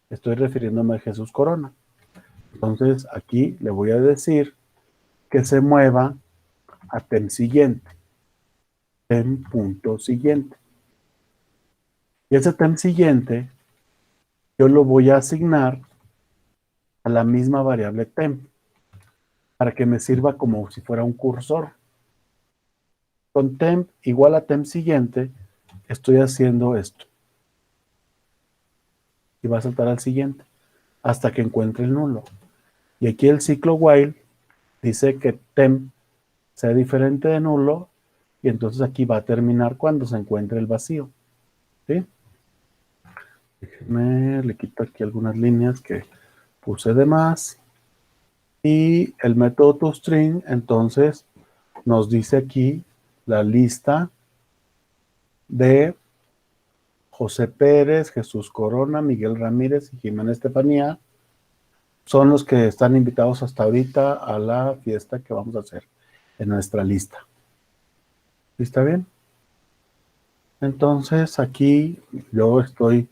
estoy refiriéndome a Jesús Corona. Entonces aquí le voy a decir que se mueva a temp siguiente. Temp punto siguiente. Y ese temp siguiente yo lo voy a asignar a la misma variable temp para que me sirva como si fuera un cursor. Con temp igual a temp siguiente estoy haciendo esto. Y va a saltar al siguiente hasta que encuentre el nulo. Y aquí el ciclo while dice que temp sea diferente de nulo, y entonces aquí va a terminar cuando se encuentre el vacío. ¿Sí? Déjenme, le quito aquí algunas líneas que puse de más. Y el método toString, entonces, nos dice aquí la lista de José Pérez, Jesús Corona, Miguel Ramírez y Jimena Estefanía. Son los que están invitados hasta ahorita a la fiesta que vamos a hacer en nuestra lista. ¿Sí está bien? Entonces, aquí yo estoy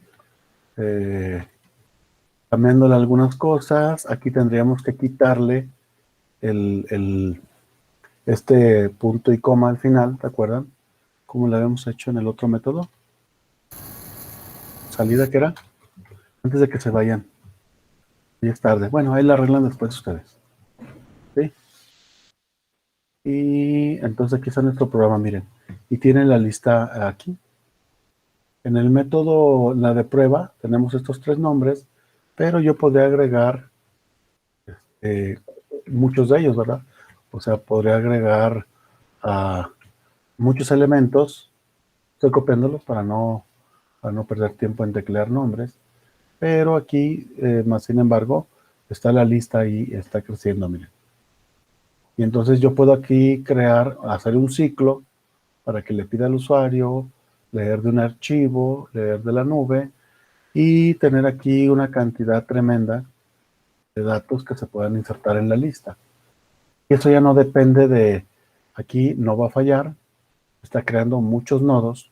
cambiándole algunas cosas. Aquí tendríamos que quitarle este punto y coma al final, ¿te acuerdan? Como lo habíamos hecho en el otro método. Salida que era, antes de que se vayan. Ya es tarde. Bueno, ahí la arreglan después ustedes. ¿Sí? Y entonces aquí está nuestro programa, miren. Y tienen la lista aquí. En el método, la de prueba, tenemos estos 3 nombres, pero yo podría agregar muchos de ellos, ¿verdad? O sea, podría agregar muchos elementos. Estoy copiándolos para no perder tiempo en teclear nombres. Pero aquí, más sin embargo, está la lista y está creciendo, miren. Y entonces yo puedo aquí hacer un ciclo para que le pida al usuario leer de un archivo, leer de la nube y tener aquí una cantidad tremenda de datos que se puedan insertar en la lista. Y eso ya no depende de, aquí no va a fallar, está creando muchos nodos.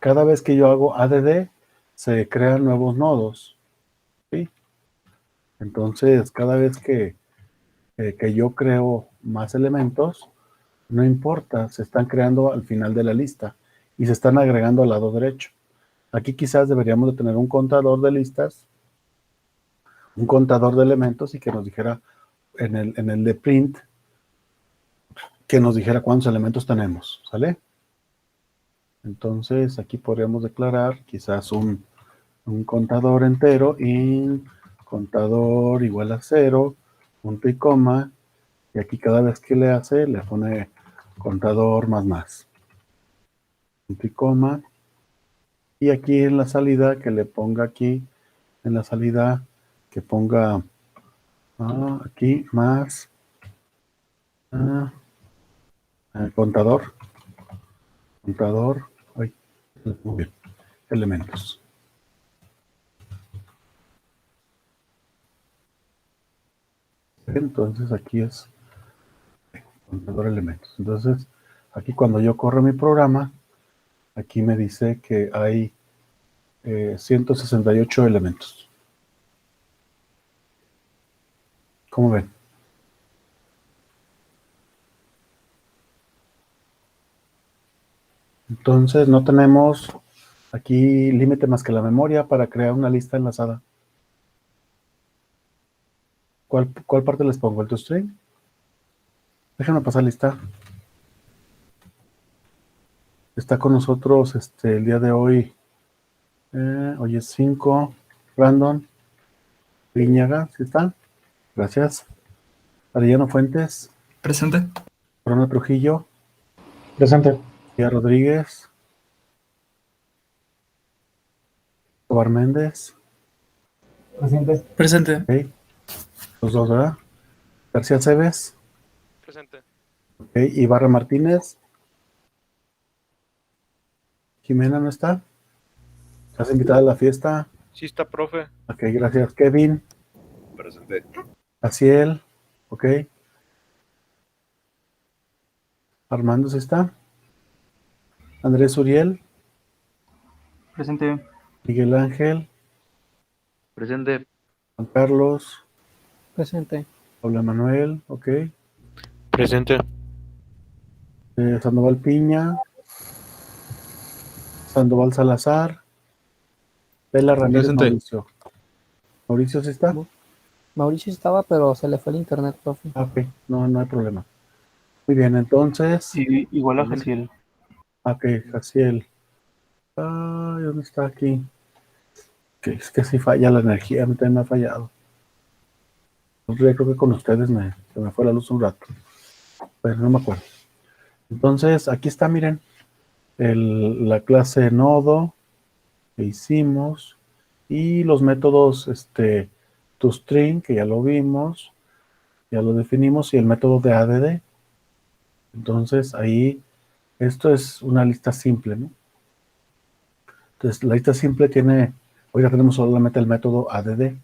Cada vez que yo hago add, se crean nuevos nodos. ¿Sí? Entonces, cada vez que yo creo más elementos, no importa, se están creando al final de la lista y se están agregando al lado derecho. Aquí quizás deberíamos de tener un contador de listas, un contador de elementos y que nos dijera en el de print, que nos dijera cuántos elementos tenemos, ¿sale? Entonces aquí podríamos declarar quizás un contador entero y contador igual a 0, punto y coma, y aquí cada vez que le pone contador más, punto y coma, y aquí en la salida que le ponga aquí, en la salida que ponga aquí más contador, ay, muy bien, elementos. Entonces aquí es contador elementos. Entonces aquí cuando yo corro mi programa, aquí me dice que hay 168 elementos. ¿Cómo ven? Entonces no tenemos aquí límite más que la memoria para crear una lista enlazada. ¿Cuál parte les pongo? ¿El toString? Déjenme pasar lista. Está con nosotros el día de hoy. Hoy es 5. Random. Viñaga, ¿sí está? Gracias. Arellano Fuentes. Presente. Corona Trujillo. Presente. Díaz Rodríguez. Tobar Méndez. Presente. Presente. Ok. Los dos, ¿verdad? García Cebes. Presente. Ok. Ibarra Martínez. Jimena no está. ¿Estás invitada a la fiesta? Sí está, profe. Ok, gracias. Kevin. Presente. Aciel. Ok. Armando, ¿sí está? Andrés Uriel. Presente. Miguel Ángel. Presente. Juan Carlos. Presente. Pablo Manuel. Ok. Presente. Sandoval Piña. Sandoval Salazar. Pela Ramírez. Presente. Mauricio. ¿Mauricio sí está? Mauricio estaba, pero se le fue el internet, profe. Ok, no hay problema. Muy bien, entonces. Igual a Jaciel. Ok, Jaciel. Ay, ¿dónde está aquí? Que es que si falla la energía, a mí también me ha fallado. Otro día creo que con ustedes se me fue la luz un rato, pero no me acuerdo. Entonces, aquí está, miren, la clase nodo que hicimos y los métodos toString, que ya lo vimos, ya lo definimos, y el método de add. Entonces, ahí, esto es una lista simple, ¿no? Entonces, la lista simple tiene, ahorita tenemos solamente el método add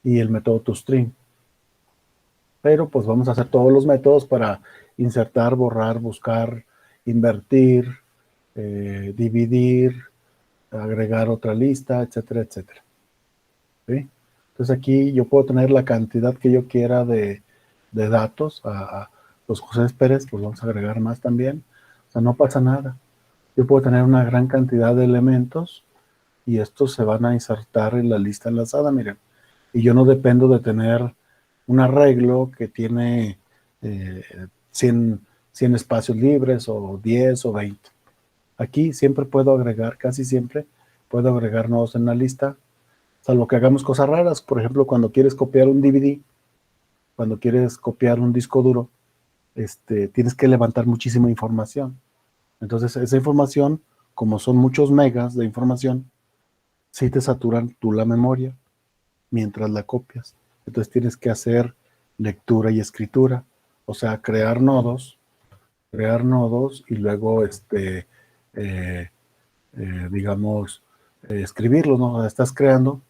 y el método toString. Pero pues vamos a hacer todos los métodos para insertar, borrar, buscar, invertir, dividir, agregar otra lista, etcétera, etcétera. ¿Sí? Entonces aquí yo puedo tener la cantidad que yo quiera de datos. A los José Pérez, pues vamos a agregar más también. O sea, no pasa nada. Yo puedo tener una gran cantidad de elementos y estos se van a insertar en la lista enlazada, miren. Y yo no dependo de tener un arreglo que tiene 100 espacios libres o 10 o 20. Aquí siempre puedo agregar, casi siempre puedo agregar nodos en la lista, salvo que hagamos cosas raras. Por ejemplo, cuando quieres copiar un DVD, cuando quieres copiar un disco duro, tienes que levantar muchísima información. Entonces, esa información, como son muchos megas de información, sí te saturan tú la memoria mientras la copias. Entonces tienes que hacer lectura y escritura, o sea, crear nodos y luego, digamos, escribirlos, ¿no? Estás creando,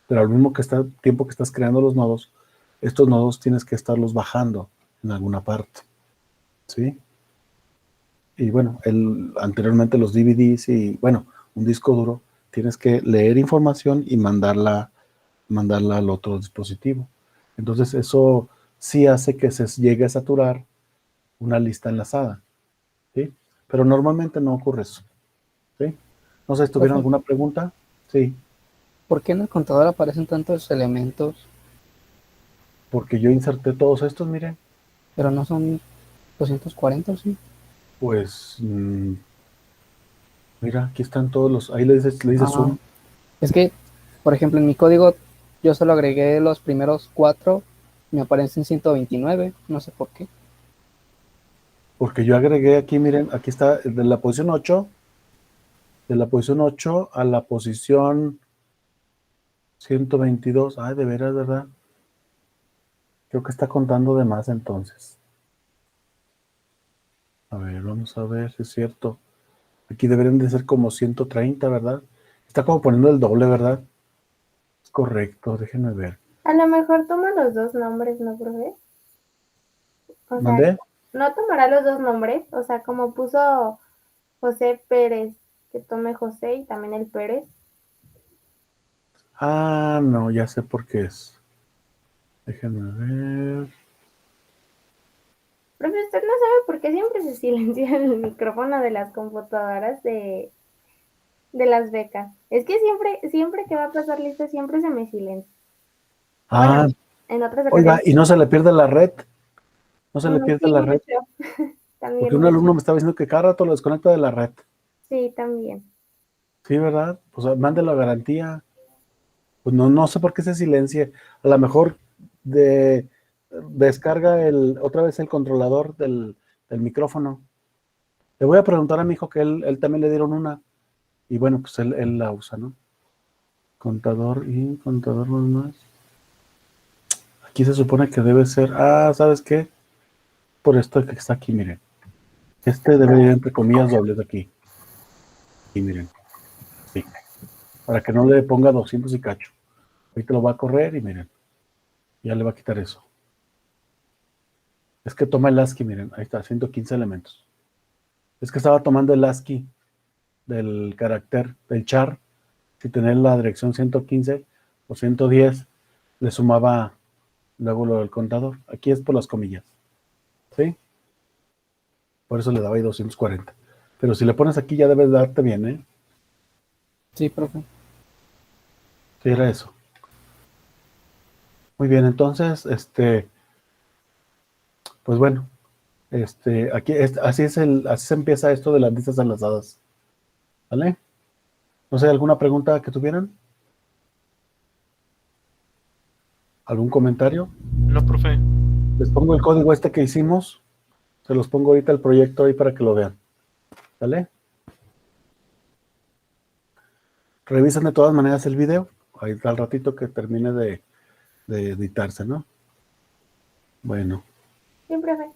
pero al mismo tiempo que estás creando los nodos, estos nodos tienes que estarlos bajando en alguna parte, ¿sí? Y bueno, anteriormente los DVDs y, bueno, un disco duro, tienes que leer información y mandarla al otro dispositivo. Entonces eso sí hace que se llegue a saturar una lista enlazada, ¿sí? Pero normalmente no ocurre eso, ¿sí? No sé si tuvieron alguna pregunta. Sí. ¿Por qué en el contador aparecen tantos elementos, Porque yo inserté todos estos, miren. pero no son 240, ¿sí? Pues, mira, aquí están todos los, ahí le dices zoom. Es que, por ejemplo, en mi código yo solo agregué los primeros 4, me aparecen 129, no sé por qué. Porque yo agregué aquí, miren, aquí está de la posición 8, a la posición 122. Ay, de veras, ¿verdad? Creo que está contando de más entonces. A ver, vamos a ver si es cierto. Aquí deberían de ser como 130, ¿verdad? Está como poniendo el doble, ¿verdad? Es correcto, déjenme ver. A lo mejor toma los dos nombres, ¿no, profe? O sea, ¿Mandé? no tomará los dos nombres, o sea, como puso José Pérez, que tome José y también el Pérez. Ah, no, ya sé por qué es. Déjenme ver. Profe, usted no sabe por qué siempre se silencia el micrófono de las computadoras de las becas. Es que siempre que va a pasar lista, siempre se me silencia. Ah, Bueno, en otras oiga, ocasiones. ¿y no se le pierde la red? ¿No se le pierde Sí, la red? mucho. También Porque un mucho. alumno me estaba diciendo que cada rato lo desconecta de la red. Sí, también. Sí, ¿verdad? Pues mande la garantía. Pues no sé por qué se silencia. A lo mejor descarga otra vez el controlador del micrófono. Le voy a preguntar a mi hijo que él también le dieron una. Y bueno, pues él la usa, ¿no? Contador no más. Aquí se supone que debe ser. Ah, ¿sabes qué? Por esto que está aquí, miren. Debe ir entre comillas dobles aquí. Y miren. Sí. Para que no le ponga 200 y cacho. Ahorita lo va a correr y miren. Ya le va a quitar eso. Es que toma el ASCII, miren. Ahí está, 115 elementos. Es que estaba tomando el ASCII del carácter, del char. Si tenía la dirección 115 o 110, le sumaba luego lo del contador. Aquí es por las comillas. ¿Sí? Por eso le daba ahí 240. Pero si le pones aquí ya debes darte bien, ¿eh? Sí, profe. Sí, era eso. Muy bien, entonces, pues bueno, aquí así se empieza esto de las listas enlazadas. ¿Vale? No sé, ¿alguna pregunta que tuvieran? ¿Algún comentario? No, profe. Les pongo el código este que hicimos. Se los pongo ahorita el proyecto ahí para que lo vean. ¿Vale? Revisan de todas maneras el video. Ahí está al ratito que termine de editarse, ¿no? Bueno. Sí, profe.